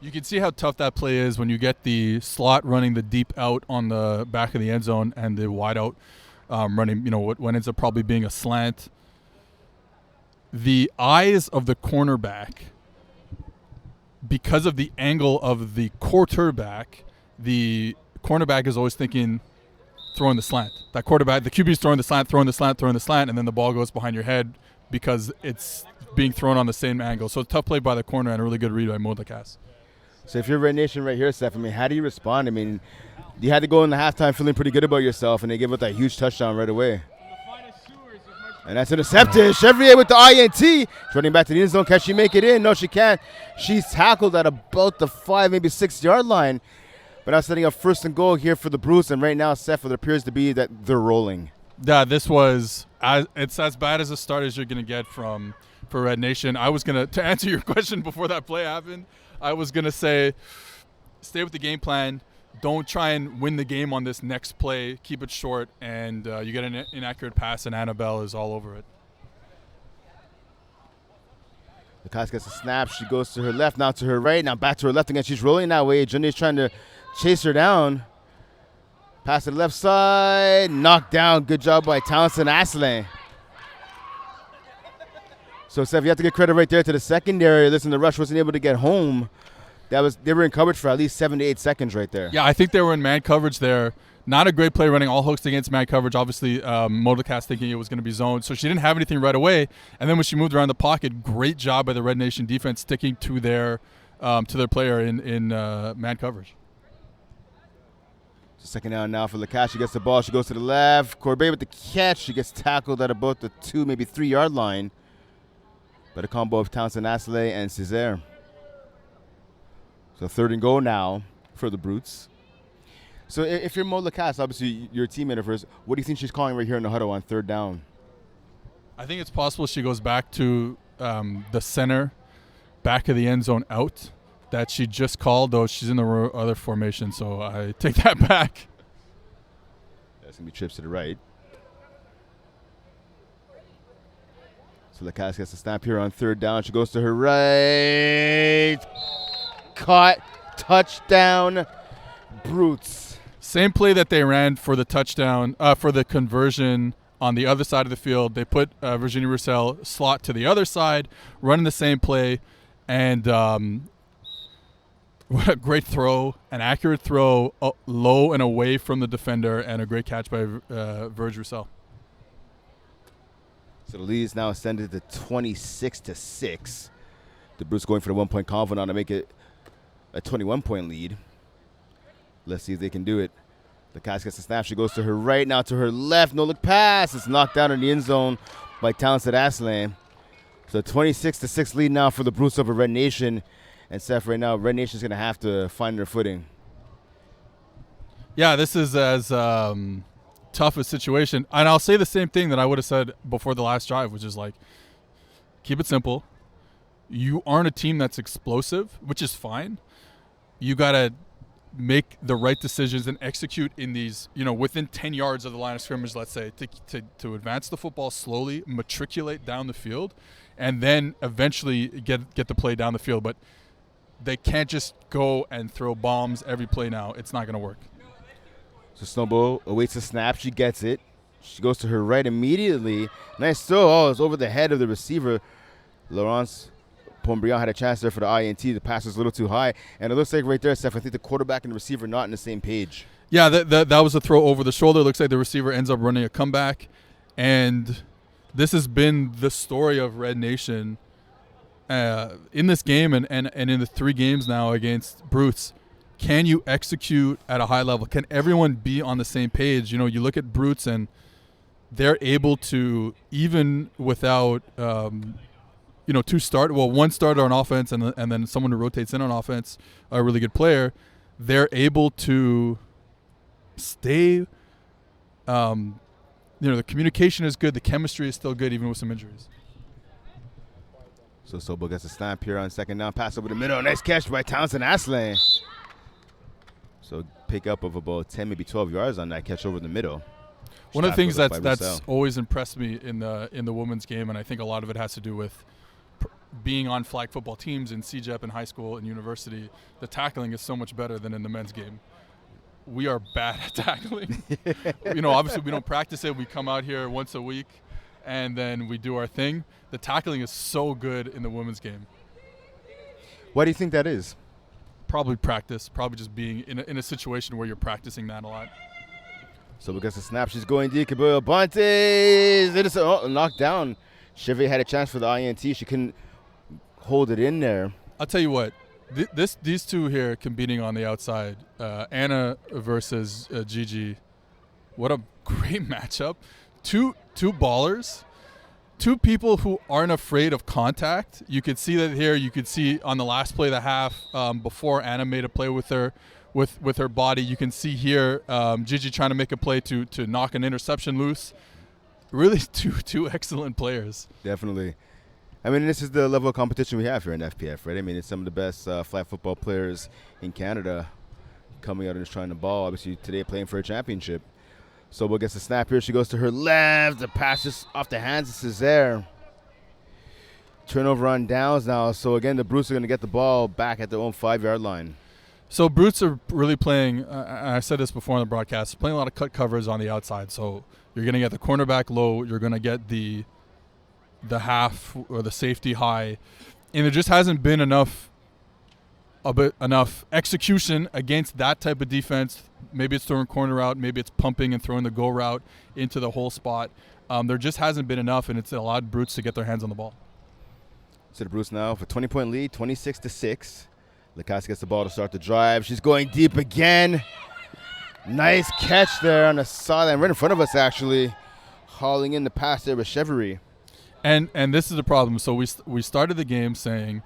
You can see how tough that play is when you get the slot running the deep out on the back of the end zone and the wide out running, what ends up probably being a slant. The eyes of the cornerback, because of the angle of the quarterback, the cornerback is always thinking throwing the slant. That quarterback, the QB is throwing the slant, and then the ball goes behind your head because it's being thrown on the same angle. So it's a tough play by the corner and a really good read by Lacasse.
So if you're Red Nation right here, Steph, how do you respond? You had to go in the halftime feeling pretty good about yourself, and they give up that huge touchdown right away. And that's intercepted. Chevrier with the INT. Running back to the end zone. Can she make it in? No, she can't. She's tackled at about the 5, maybe 6 yard line. But now setting up first and goal here for the Brutes. And right now, Steph, it appears to be that they're rolling.
Yeah, it's as bad as a start as you're going to get for Red Nation. I was going to answer your question before that play happened, I was going to say stay with the game plan. Don't try and win the game on this next play. Keep it short, and you get an inaccurate pass, and Annabelle is all over it.
Lacasse gets a snap. She goes to her left, now to her right, now back to her left again. She's rolling that way. Jenny's trying to chase her down. Pass to the left side. Knocked down. Good job by Townsend Asselin. So, Steph, you have to give credit right there to the secondary. Listen, the rush wasn't able to get home. They were in coverage for at least 7 to 8 seconds right there.
Yeah, I think they were in man coverage there. Not a great play running all hooks against man coverage. Obviously, Lacasse thinking it was going to be zoned. So she didn't have anything right away. And then when she moved around the pocket, great job by the Red Nation defense sticking to their player in man coverage.
Second down now for Lacasse. She gets the ball. She goes to the left. Corbet with the catch. She gets tackled at about the 2, maybe 3 yard line. But a combo of Townsend Asselin and Césaire. So 3rd and goal now for the Brutes. So if you're Lacasse, obviously you're a teammate of hers, what do you think she's calling right here in the huddle on 3rd down?
I think it's possible she goes back to the center, back of the end zone out that she just called, though she's in the other formation, so I take that back.
That's going to be trips to the right. So Lacasse gets a snap here on 3rd down. She goes to her right. Caught. Touchdown. Brutes.
Same play that they ran for the touchdown, for the conversion on the other side of the field. They put Virginia Roussel slot to the other side, running the same play, and what a great throw, an accurate throw, low and away from the defender, and a great catch by Virg Roussel.
So the lead is now extended to 26-6. The Brutes going for the 1-point convo now to make it a 21-point lead. Let's see if they can do it. Lacasse gets the snap. She goes to her right, now to her left. No look pass. It's knocked down in the end zone by Townsend Asselin. So 26-6 lead now for the Brutes over Red Nation. And Seth, right now, Red Nation's going to have to find their footing.
Yeah, this is as tough a situation. And I'll say the same thing that I would have said before the last drive, which is like, keep it simple. You aren't a team that's explosive, which is fine. You got to make the right decisions and execute in these, within 10 yards of the line of scrimmage, let's say, to advance the football slowly, matriculate down the field, and then eventually get the play down the field. But they can't just go and throw bombs every play now. It's not going to work.
So Snowball awaits a snap. She gets it. She goes to her right immediately. Nice throw. Oh, it's over the head of the receiver. Laurence Pontbriand had a chance there for the INT. The pass was a little too high. And it looks like right there, Steph, I think the quarterback and the receiver not on the same page.
Yeah, that was a throw over the shoulder. It looks like the receiver ends up running a comeback. And this has been the story of Red Nation in this game and in the 3 games now against Brutes. Can you execute at a high level? Can everyone be on the same page? You look at Brutes and they're able to, even without one starter on offense and then someone who rotates in on offense, a really good player, they're able to stay. The communication is good. The chemistry is still good, even with some injuries.
So Sobel gets a snap here on second down. Pass over the middle. Nice catch by Townsend Aslan. So pick up of about 10, maybe 12 yards on that catch over the middle.
One of the things that's always impressed me in the women's game, and I think a lot of it has to do with being on flag football teams in CJEP and high school and university, the tackling is so much better than in the men's game. We are bad at tackling. Obviously we don't practice it. We come out here once a week and then we do our thing. The tackling is so good in the women's game.
Why do you think that is?
Probably practice. Probably just being in a situation where you're practicing that a lot.
So we got the snap. She's going deep. Kabul Buntes. It is knocked down. Chevy had a chance for the INT. She couldn't hold it in there.
I'll tell you what. These two here competing on the outside. Anna versus Gigi. What a great matchup. Two ballers. 2 people who aren't afraid of contact. You could see that here. You could see on the last play of the half before Anna made a play with her body. You can see here Gigi trying to make a play to knock an interception loose. Really two excellent players.
Definitely. I mean, this is the level of competition we have here in FPF, right? I mean, it's some of the best flag football players in Canada coming out and just trying to ball. Obviously, today playing for a championship. Sobel gets the snap here. She goes to her left. The pass just off the hands of Césaire. Turnover on downs now. So, again, the Brutes are going to get the ball back at their own 5-yard line.
So, Brutes are really playing, I said this before on the broadcast, playing a lot of cut covers on the outside. So, you're going to get the cornerback low. You're going to get the half or the safety high. And there just hasn't been enough execution against that type of defense. Maybe it's throwing corner route, maybe it's pumping and throwing the go route into the hole spot. There just hasn't been enough, and it's allowed Brutes to get their hands on the ball.
So the Brutes now for 20-point lead, 26-6. Lacasse gets the ball to start the drive. She's going deep again. Nice catch there on the sideline, right in front of us actually, hauling in the pass there with Chevry.
And this is the problem. So we started the game saying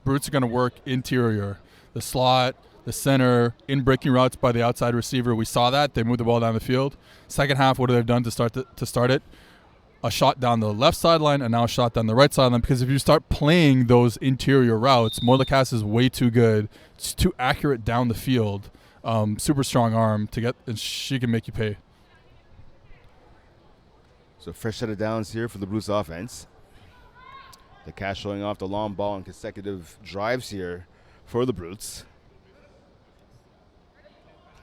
Brutes are going to work interior, the slot, the center, in breaking routes by the outside receiver. We saw that. They moved the ball down the field. Second half, what have they done to start it? A shot down the left sideline and now a shot down the right sideline, because if you start playing those interior routes, Lacasse is way too good. It's too accurate down the field. Super strong arm to get, and she can make you pay.
So fresh set of downs here for the Brutes offense. Lacasse showing off the long ball and consecutive drives here for the Brutes.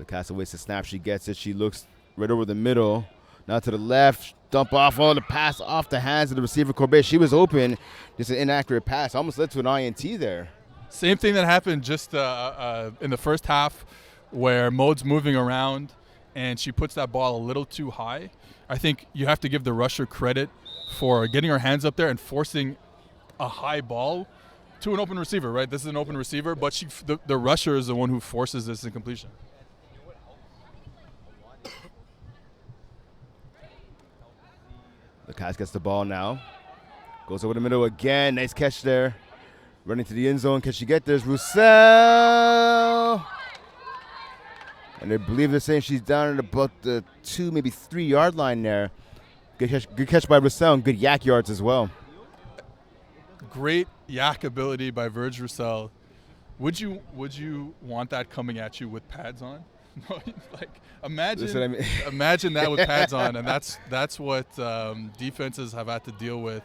Lacasse waits the snap. She gets it. She looks right over the middle. Now to the left. Dump off. The pass off the hands of the receiver, Corbett. She was open. Just an inaccurate pass. Almost led to an INT there.
Same thing that happened just in the first half where Maude's moving around and she puts that ball a little too high. I think you have to give the rusher credit for getting her hands up there and forcing a high ball to an open receiver, right? This is an open receiver, but the rusher is the one who forces this incompletion.
Lacasse gets the ball now. Goes over the middle again. Nice catch there. Running to the end zone. Can she get this? Roussel. And I believe they're saying she's down at about the 2, maybe 3 yard line there. Good catch by Roussel and good yak yards as well.
Great yak ability by Verge Roussel. Would you want that coming at you with pads on? Like imagine that with pads on, and that's what defenses have had to deal with.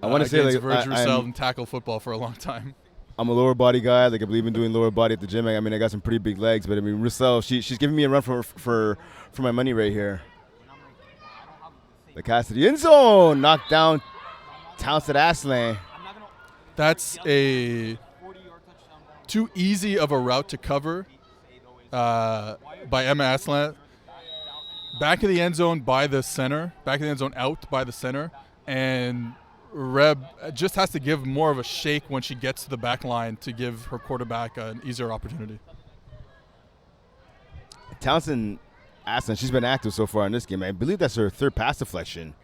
I want to say like
Verge Roussel in tackle football for a long time.
I'm a lower body guy. Like I believe in doing lower body at the gym. I mean, I got some pretty big legs, but I mean, Roussel, she's giving me a run for my money right here. The cast to the end zone, knocked down Townsend Aslan.
That's a too easy of a route to cover by Emma Aslan. Back of the end zone by the center, back of the end zone out by the center, and Reb just has to give more of a shake when she gets to the back line to give her quarterback an easier opportunity.
Townsend Aslan, she's been active so far in this game. I believe that's her 3rd pass deflection.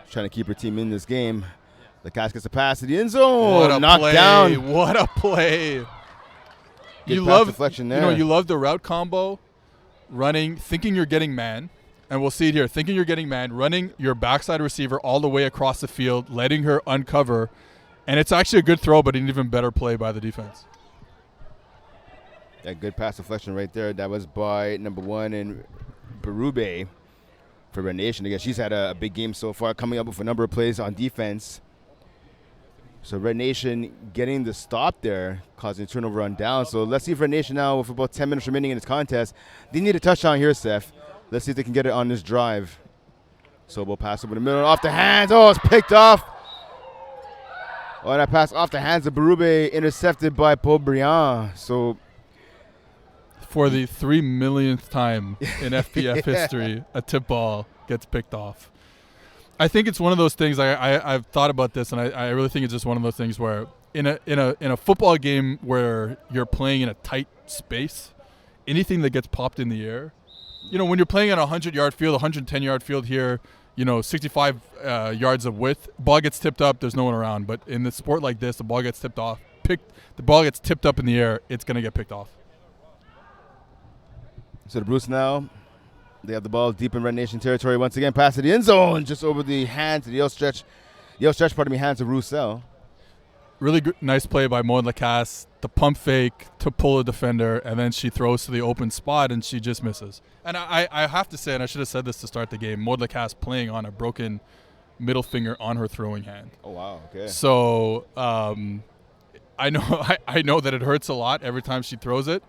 Trying to keep her team in this game. The Cass gets a pass to the end zone. Knocked down.
What a play.
You love deflection there.
You love the route combo, running, thinking you're getting man. And we'll see it here. Thinking you're getting man, running your backside receiver all the way across the field, letting her uncover. And it's actually a good throw, but an even better play by the defense.
That good pass deflection right there. That was by number 1 in Berube for Red Nation. Again, she's had a big game so far, coming up with a number of plays on defense. So Red Nation getting the stop there, causing a turnover on down. So let's see if Red Nation now, with about 10 minutes remaining in this contest, they need a touchdown here, Seth. Let's see if they can get it on this drive. So we'll pass over the middle, off the hands. Oh, it's picked off. Oh, that pass off the hands of Berube, intercepted by Paul Briand. So
for the 3 millionth time in FPF history, a tip ball gets picked off. I think it's one of those things. I've thought about this, and I really think it's just one of those things where in a football game where you're playing in a tight space, anything that gets popped in the air, when you're playing on a 100-yard field, 110-yard field here, 65 yards of width, ball gets tipped up, there's no one around. But in a sport like this, the ball gets tipped up in the air, it's going to get picked off.
So the Bruce now, they have the ball deep in Red Nation territory once again, pass to the end zone, just over the hands of the outstretched hands of Roussel.
Really good, nice play by Maud Lacasse, the pump fake to pull a defender, and then she throws to the open spot, and she just misses. And I have to say, and I should have said this to start the game, Maud Lacasse playing on a broken middle finger on her throwing hand.
Oh, wow, okay.
So I know that it hurts a lot every time she throws it,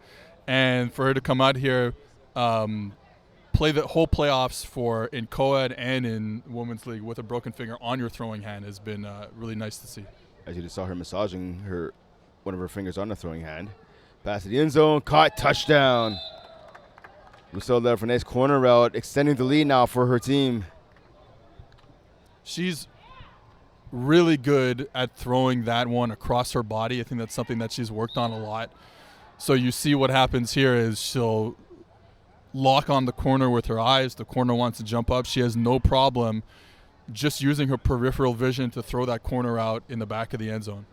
and for her to come out here, play the whole playoffs in co-ed and in Women's League with a broken finger on your throwing hand has been really nice to see.
As you just saw her massaging one of her fingers on the throwing hand. Pass to the end zone, caught, touchdown. Roussel there for a nice corner route, extending the lead now for her team.
She's really good at throwing that one across her body. I think that's something that she's worked on a lot. So you see what happens here is she'll lock on the corner with her eyes. The corner wants to jump up. She has no problem just using her peripheral vision to throw that corner out in the back of the end zone.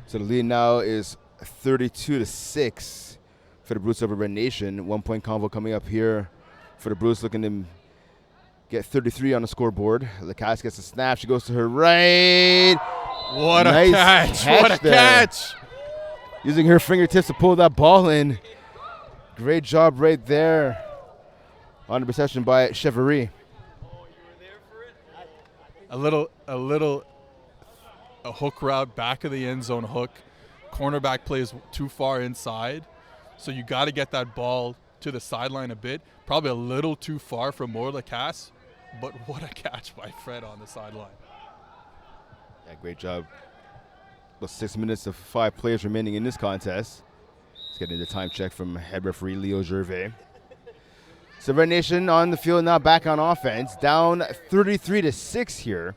So the lead now is 32-6 for the Brutes over Red Nation. 1 point convo coming up here for the Brutes, looking to get 33 on the scoreboard. Lacasse gets a snap. She goes to her right.
What a catch. What a catch.
Using her fingertips to pull that ball in. Great job right there on the reception by Chevrolet.
A hook route, back of the end zone hook. Cornerback plays too far inside. So you got to get that ball to the sideline a bit. Probably a little too far from Maud Lacasse, but what a catch by Fred on the sideline.
Yeah, great job. About 6 minutes of 5 players remaining in this contest. Let's get into the time check from head referee Leo Gervais. So Red Nation on the field now, back on offense, down 33-6 here.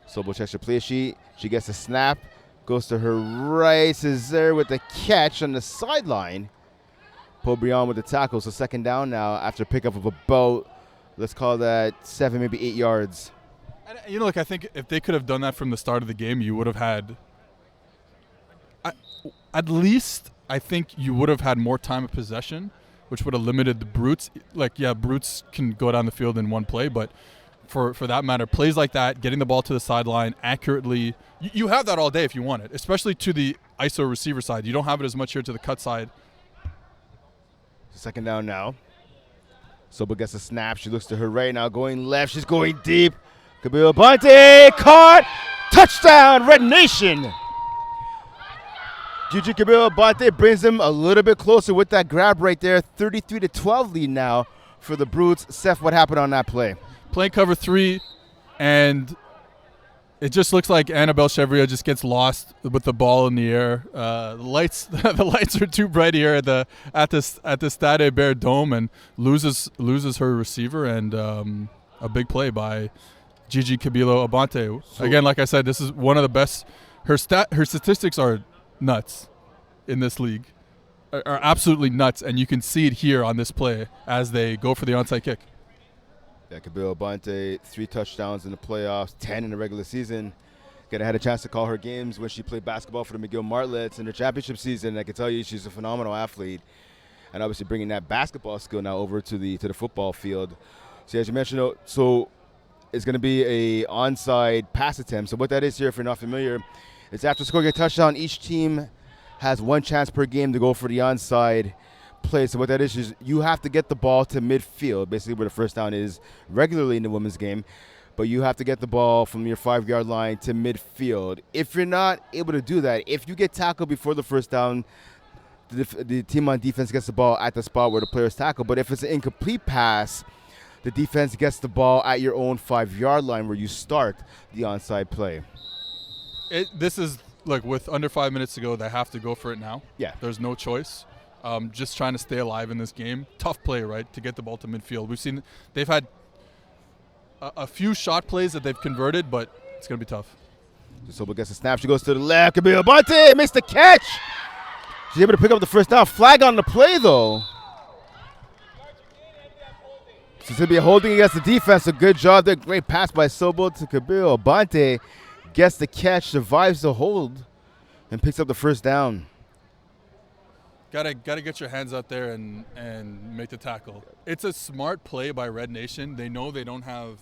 Sobel checks her play sheet. She gets a snap, goes to her right. Cesar with the catch on the sideline. Paul Briand with the tackle. So second down now after pickup of about, let's call that 7, maybe 8 yards.
And, you know, like I think if they could have done that from the start of the game, you would have had at least I think you would have had more time of possession, which would have limited the Brutes. Like, yeah, Brutes can go down the field in one play, but for that matter, plays like that, getting the ball to the sideline accurately, you have that all day if you want it, especially to the ISO receiver side. You don't have it as much here to the cut side.
Second down now. Sobel gets a snap. She looks to her right now, going left. She's going deep. Kabir Abante caught. Touchdown, Red Nation. Gigi Kabir Abante brings them a little bit closer with that grab right there. 33-12 lead now for the Brutes. Seth, what happened on that play?
Playing cover 3, and it just looks like Annabelle Chevrier just gets lost with the ball in the air. The lights are too bright here at the Stade Hebert dome, and loses her receiver, and a big play by Gigi Kabilo Abante. Again, like I said, this is one of the best. Her statistics are nuts in this league, are absolutely nuts, and you can see it here on this play as they go for the onside kick.
Yeah, Kabir Abante, 3 touchdowns in the playoffs, 10 in the regular season. Had a chance to call her games when she played basketball for the McGill Martlets in the championship season. I can tell you she's a phenomenal athlete, and obviously bringing that basketball skill now over to the football field. So as you mentioned, so it's going to be a onside pass attempt. So what that is here, if you're not familiar, is after scoring a touchdown, each team has 1 chance per game to go for the onside play. So what that is you have to get the ball to midfield, basically where the first down is regularly in the women's game, but you have to get the ball from your 5-yard line to midfield. If you're not able to do that, if you get tackled before the first down, the team on defense gets the ball at the spot where the player is tackled. But if it's an incomplete pass, the defense gets the ball at your own 5-yard line where you start the onside play.
This is, like, with under 5 minutes to go, they have to go for it now.
Yeah.
There's no choice. Just trying to stay alive in this game. Tough play, right, to get the ball to midfield. We've seen they've had a few shot plays that they've converted, but it's going to be tough.
Sobel gets a snap. She goes to the left. Kabir Abante makes the catch. She's able to pick up the first down. Flag on the play, though. So it's going to be a holding against the defense. A good job there. Great pass by Sobel to Kabir Abante. Gets the catch, survives the hold, and picks up the first down.
Gotta get your hands out there and make the tackle. It's a smart play by Red Nation. They know they don't have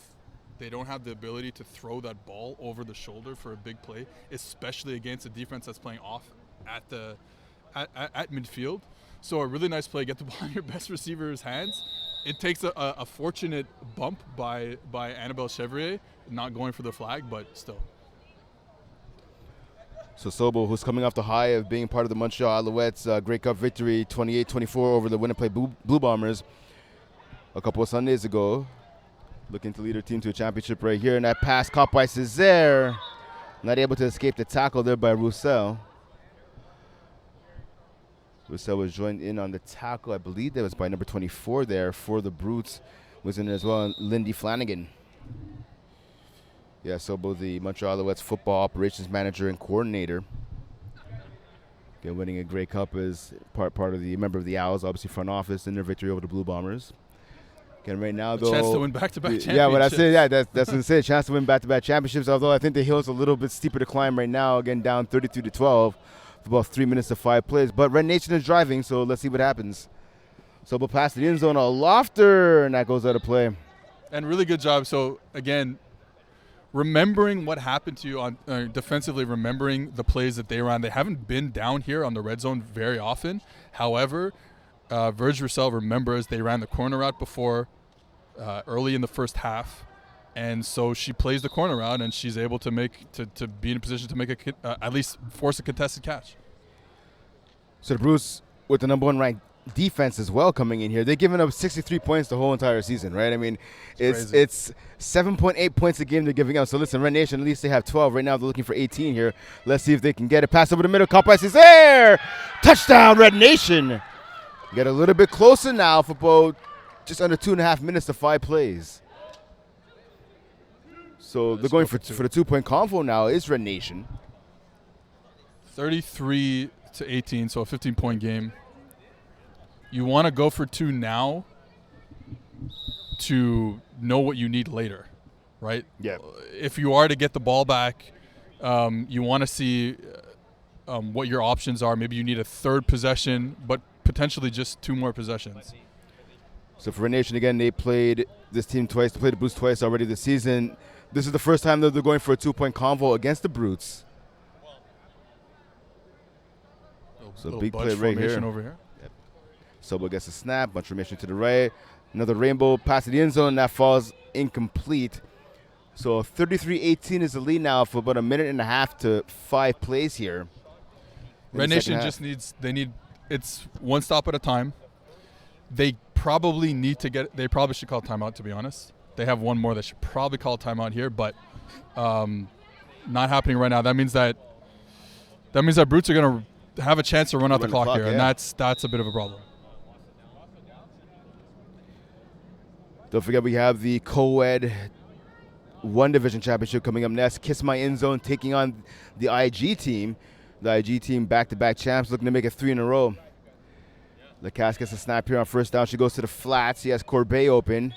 the ability to throw that ball over the shoulder for a big play, especially against a defense that's playing off at midfield. So a really nice play. Get the ball in your best receiver's hands. It takes a fortunate bump by Annabelle Chevrier, not going for the flag, but still. So
Sobel, who's coming off the high of being part of the Montreal Alouettes' Grey Cup victory 28-24 over the Winnipeg Blue Bombers a couple of Sundays ago, looking to lead her team to a championship right here. And that pass caught by Césaire, not able to escape the tackle there by Roussel. Roussel was joined in on the tackle. I believe that was by number 24 there for the Brutes. Was in as well, Lindy Flanagan. Yeah, so both the Montreal Alouettes football operations manager and coordinator. Again, winning a Grey Cup as part of the member of the Owls, obviously front office in their victory over the Blue Bombers. Again, right now, though,
chance to win back-to-back championships.
Yeah, well, that's it. Yeah, that's what I say. A chance to win back-to-back championships. Although I think the hill's a little bit steeper to climb right now. Again, down 32-12 for about 3 minutes to 5 plays. But Red Nation is driving, so let's see what happens. So we'll pass the end zone. A lofter, and that goes out of play.
And really good job. So again, remembering what happened to you on defensively, remembering the plays that they ran. They haven't been down here on the red zone very often. However, Verge Roussel remembers they ran the corner route before early in the first half, and so she plays the corner route, and she's able to be in a position to make at least force a contested catch.
So the Bruce with the number 1 ranked defense as well coming in here. They've given up 63 points the whole entire season, right? I mean, it's 7.8 points a game they're giving up. So listen, Red Nation, at least they have 12. Right now they're looking for 18 here. Let's see if they can get it. Pass over the middle. Caught by Césaire. Touchdown, Red Nation. Get a little bit closer now for about just under 2.5 minutes to 5 plays. So they're going for the 2-point convo now is Red Nation.
33-18, so a 15-point game. You want to go for 2 now to know what you need later. right?
Yeah.
If you are to get the ball back, you want to see what your options are. Maybe you need a third possession, but potentially just 2 more possessions.
So for Red Nation, again, they played this team twice. They played the Brutes twice already this season. This is the first time that they're going for a 2-point convo against the Brutes. So big play right here.
Over here.
Yep. Sobo gets a snap, bunch formation to the right. Another rainbow pass to the end zone. That falls incomplete. So 33-18 is the lead now for about a minute and a half to 5 plays here.
Red Nation just it's one stop at a time. They probably they probably should call timeout, to be honest. They have one more that should probably call timeout here, but not happening right now. That means that Brutes are going to have a chance to run out the clock here, and that's a bit of a problem.
Don't forget we have the co-ed 1 division championship coming up next. Kiss My End Zone taking on the IG team. The IG team back-to-back champs looking to make it 3 in a row. Lacasse gets a snap here on first down. She goes to the flats. He has Corbet open.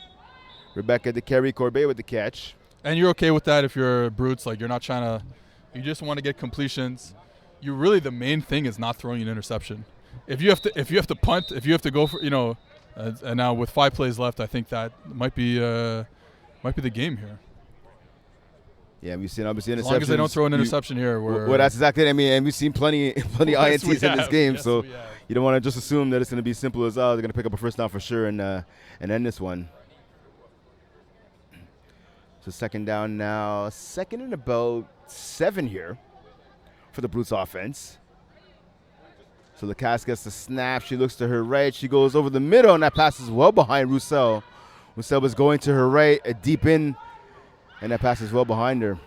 Rebecca to carry, Corbet with the catch.
And you're okay with that if you're Brutes, like you're not trying to, you just want to get completions. You really, the main thing is not throwing an interception. If you have to punt, if you have to go for, and now with 5 plays left, I think that might be the game here.
Yeah, we've seen obviously interceptions.
As long as they don't throw an interception here,
well, that's exactly it. I mean, and we've seen plenty INTs in this game, so you don't want to just assume that it's going to be simple as, they're going to pick up a first down for sure and end this one. So second down now, second and about 7 here for the Brutes offense. So Lacasse gets the snap. She looks to her right. She goes over the middle, and that pass is well behind Roussel. Roussel was going to her right, a deep in, and that pass is well behind her.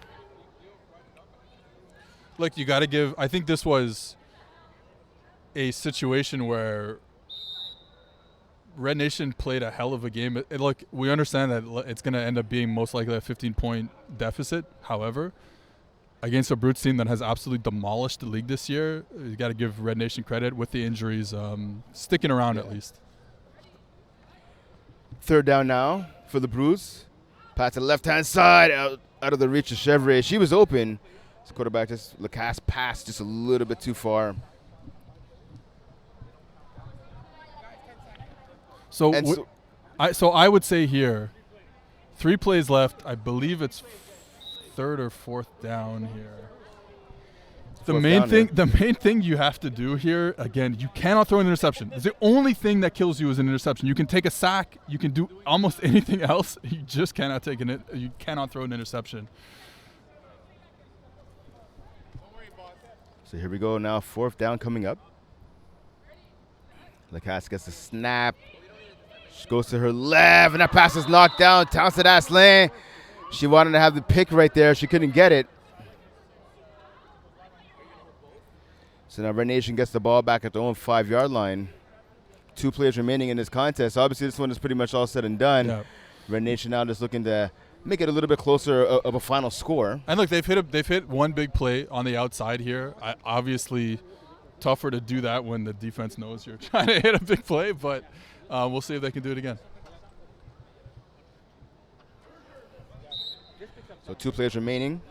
Look, you got to give – I think this was a situation where Red Nation played a hell of a game. Look, we understand that it's going to end up being most likely a 15-point deficit. However, against a Brutes team that has absolutely demolished the league this year, you got to give Red Nation credit with the injuries sticking around at least.
Third down now for the Brutes. Pass to the left-hand side, out of the reach of Chevrier. She was open. So quarterback Lacasse passed just a little bit too far.
So I would say here, 3 plays left. I believe it's 3rd or 4th down here. The main thing you have to do here, again, you cannot throw an interception. It's the only thing that kills you is an interception. You can take a sack, you can do almost anything else. You just cannot you cannot throw an interception.
So here we go now, 4th down coming up. Lacasse gets the snap. She goes to her left, and that pass is knocked down. Townsend Aslan. She wanted to have the pick right there. She couldn't get it. So now Red Nation gets the ball back at their own 5-yard line. 2 players remaining in this contest. Obviously, this one is pretty much all said and done. Yep. Red Nation now just looking to make it a little bit closer of a final score.
And look, they've hit one big play on the outside here. Obviously, tougher to do that when the defense knows you're trying to hit a big play, but we'll see if they can do it again.
So 2 players remaining.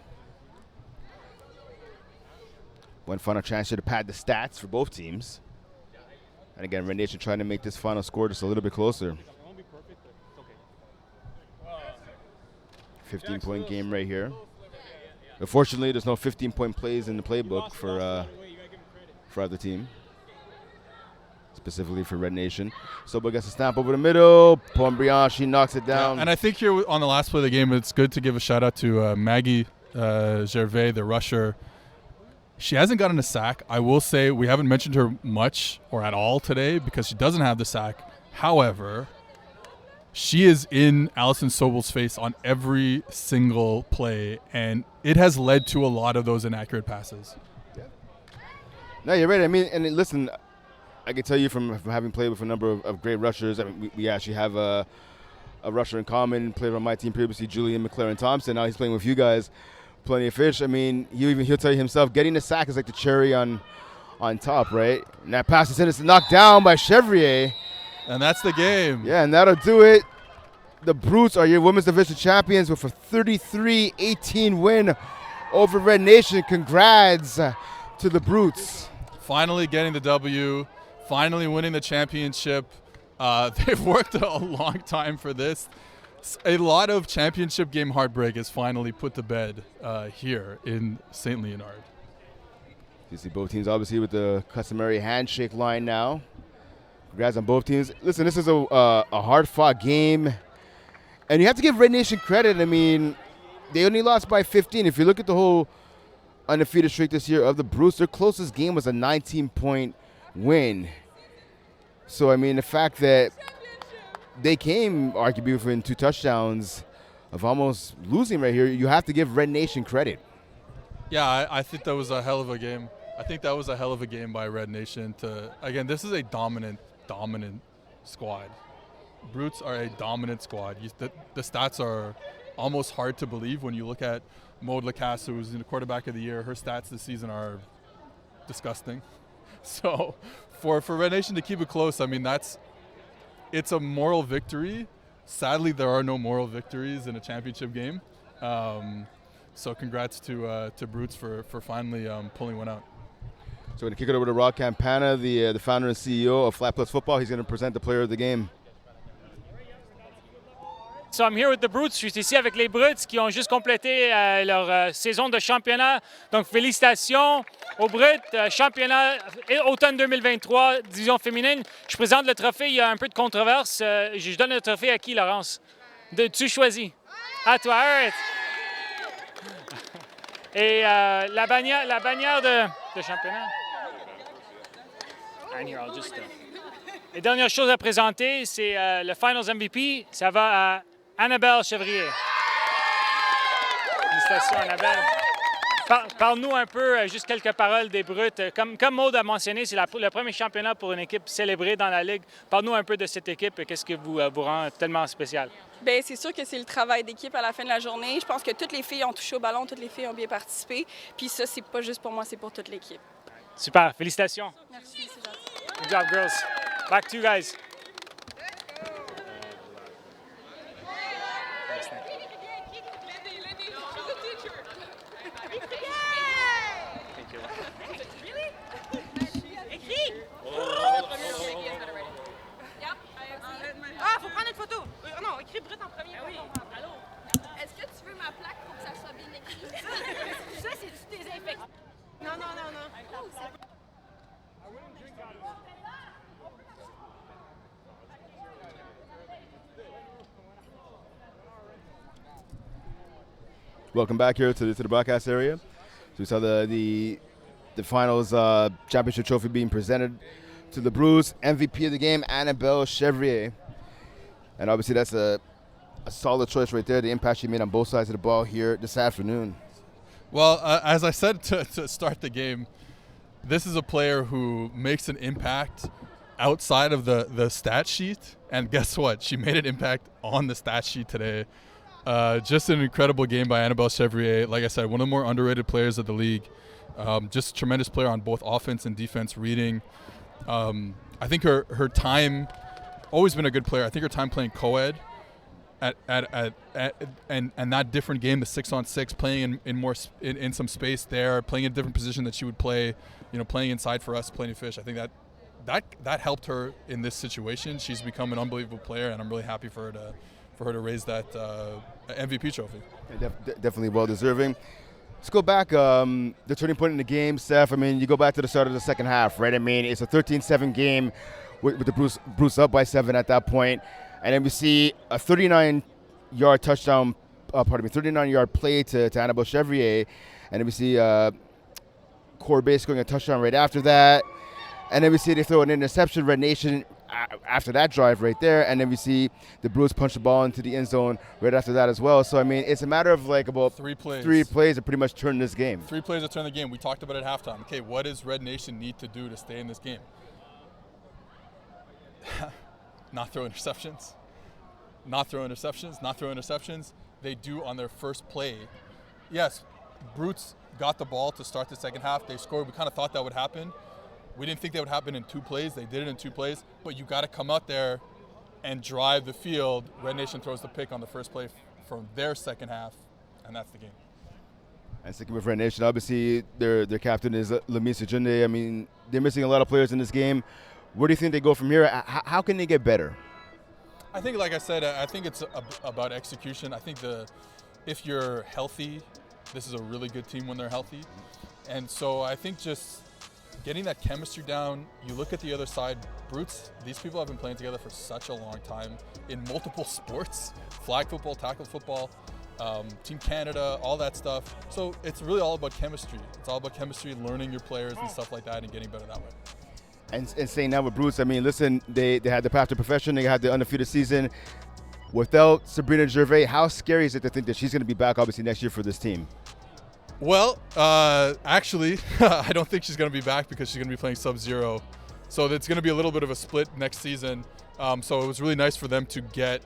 One final chance here to pad the stats for both teams. And again, Red Nation trying to make this final score just a little bit closer. 15-point game right here. Unfortunately, there's no 15-point plays in the playbook for either team, specifically for Red Nation. Sobo gets a snap over the middle. Pombriand, she knocks it down.
Yeah, and I think here on the last play of the game, it's good to give a shout-out to Maggie Gervais, the rusher. She hasn't gotten a sack. I will say we haven't mentioned her much or at all today because she doesn't have the sack. However, she is in Allison Sobel's face on every single play, and it has led to a lot of those inaccurate passes.
Yeah. No, you're right. I mean, and listen, I can tell you from having played with a number of great rushers. I mean, we actually have a rusher in common, played on my team previously, Julian McLaren Thompson. Now he's playing with you guys. Plenty of fish. I mean, he'll tell you himself, getting the sack is like the cherry on top, right? And that pass is knocked down by Chevrier.
And that's the game.
Yeah, and that'll do it the Brutes are your women's division champions with a 33-18 win over Red Nation. Congrats to the Brutes.
Finally getting the W, finally winning the championship. They've worked a long time for this. A lot of championship game heartbreak is finally put to bed here in St. Leonard.
You see both teams obviously with the customary handshake line now. Congrats on both teams. Listen, this is a hard-fought game. And you have to give Red Nation credit. I mean, they only lost by 15. If you look at the whole undefeated streak this year of the Brutes, their closest game was a 19-point win. So, I mean, the fact that they came arguably within 2 touchdowns of almost losing right here, you have to give Red Nation credit.
Yeah, I think that was a hell of a game. I think that was a hell of a game by Red Nation. Again, this is a dominant squad. Brutes are a dominant squad. The stats are almost hard to believe when you look at Maud Lacasse, who was the quarterback of the year. Her stats this season are disgusting. So for Red Nation to keep it close, I mean, it's a moral victory. Sadly, there are no moral victories in a championship game. So congrats to Brutes for finally pulling one out.
So we're going to kick it over to Rod Campana, the founder and CEO of Flat Plus Football. He's going to present the player of the game.
So I'm here with the Brutes. Je suis ici avec les Brutes qui ont juste complété leur saison de championnat. Donc félicitations aux Brutes. Championnat automne 2023, division féminine. Je présente le trophée. Il y a un peu de controverse. Je donne le trophée à qui, Laurence? Tu choisis. À toi, Alright. Et la bannière de championnat. And here, I'll just, Les dernières choses à présenter, c'est le Finals MVP. Ça va à Annabelle Chevrier. Félicitations, Annabelle. Parle-nous un peu, juste quelques paroles des Brutes. Comme Maud a mentionné, c'est le premier championnat pour une équipe célébrée dans la Ligue. Parle-nous un peu de cette équipe et qu'est-ce qui vous rend tellement spécial.
Bien, c'est sûr que c'est le travail d'équipe à la fin de la journée. Je pense que toutes les filles ont touché au ballon, toutes les filles ont bien participé. Puis ça, c'est pas juste pour moi, c'est pour toute l'équipe.
Super, félicitations.
Merci, c'est gentil.
Good job, girls. Back to you guys.
Ah, faut prendre une photo. Non, écris Brut en premier.
Oui. Allô? Est-ce que tu veux ma plaque pour que ça soit bien écrit?
Ça, c'est du désinfectant. Non.
Oh, c'est...
Welcome back here to the broadcast area. So we saw the finals championship trophy being presented to the Brutes. MVP of the game, Annabelle Chevrier. And obviously that's a solid choice right there, the impact she made on both sides of the ball here this afternoon.
Well, as I said to start the game, this is a player who makes an impact outside of the stat sheet. And guess what? She made an impact on the stat sheet today. Just an incredible game by Annabelle Chevrier. Like I said, one of the more underrated players of the league. Just a tremendous player on both offense and defense reading. I think her time, always been a good player. I think her time playing co-ed and that different game, the 6-on-6, playing in some space there, playing in a different position that she would play, playing inside for us, playing fish. I think that helped her in this situation. She's become an unbelievable player, and I'm really happy for her to raise that MVP trophy.
Yeah, definitely well deserving. Let's go back, the turning point in the game, Steph. I mean, you go back to the start of the second half, right? I mean, it's a 13-7 game with the Brutes up by 7 at that point. And then we see a 39-yard touchdown, 39-yard play to Annabelle Chevrier. And then we see Corbet scoring a touchdown right after that. And then we see they throw an interception, Red Nation, after that drive right there. And then we see the Brutes punch the ball into the end zone right after that as well. So, I mean, it's a matter of like about three plays that pretty much turn this game.
3 plays that turn the game. We talked about it at halftime. Okay, what does Red Nation need to do to stay in this game? Not throw interceptions. They do on their first play. Yes, Brutes got the ball to start the second half. They scored. We kind of thought that would happen. We didn't think that would happen in 2 plays. They did it in 2 plays. But you got to come out there and drive the field. Red Nation throws the pick on the first play from their second half, and that's the game.
And sticking with Red Nation, obviously their captain is Lamisa Junde. I mean, they're missing a lot of players in this game. Where do you think they go from here? How can they get better?
I think, like I said, I think it's about execution. I think if you're healthy, this is a really good team when they're healthy. And so I think just getting that chemistry down, you look at the other side, Brutes, these people have been playing together for such a long time in multiple sports, flag football, tackle football, Team Canada, all that stuff. So it's really all about chemistry. It's all about chemistry, learning your players and stuff like that and getting better that way.
And saying that with Brutes, I mean, listen, they had the path to profession, they had the undefeated season. Without Sabrina Gervais, how scary is it to think that she's going to be back, obviously, next year for this team?
Well, actually, I don't think she's going to be back because she's going to be playing Sub-Zero. So it's going to be a little bit of a split next season. So it was really nice for them to get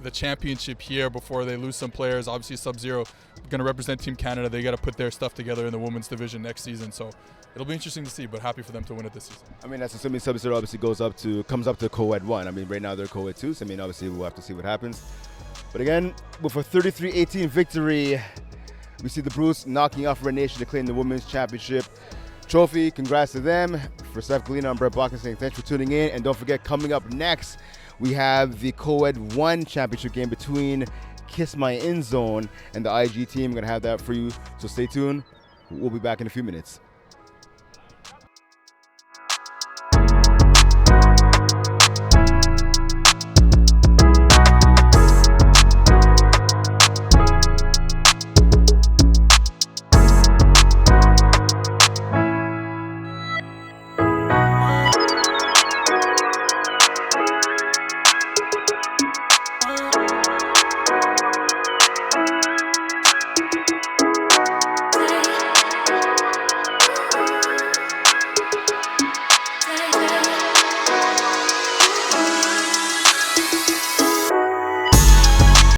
the championship here before they lose some players. Obviously, Sub-Zero going to represent Team Canada. They got to put their stuff together in the women's division next season. So it'll be interesting to see, but happy for them to win it this season.
I mean, that's assuming Sub-Zero obviously comes up to Co-Ed 1. I mean, right now they're Co-Ed 2, so I mean, obviously we'll have to see what happens. But again, with a 33-18 victory, we see the Brutes knocking off Red Nation to claim the women's championship trophy. Congrats to them. For Steph Galina, I'm Brett Balkin saying thanks for tuning in. And don't forget, coming up next, we have the Co-Ed 1 championship game between Kiss My End Zone and the IG team. I'm going to have that for you, so stay tuned. We'll be back in a few minutes.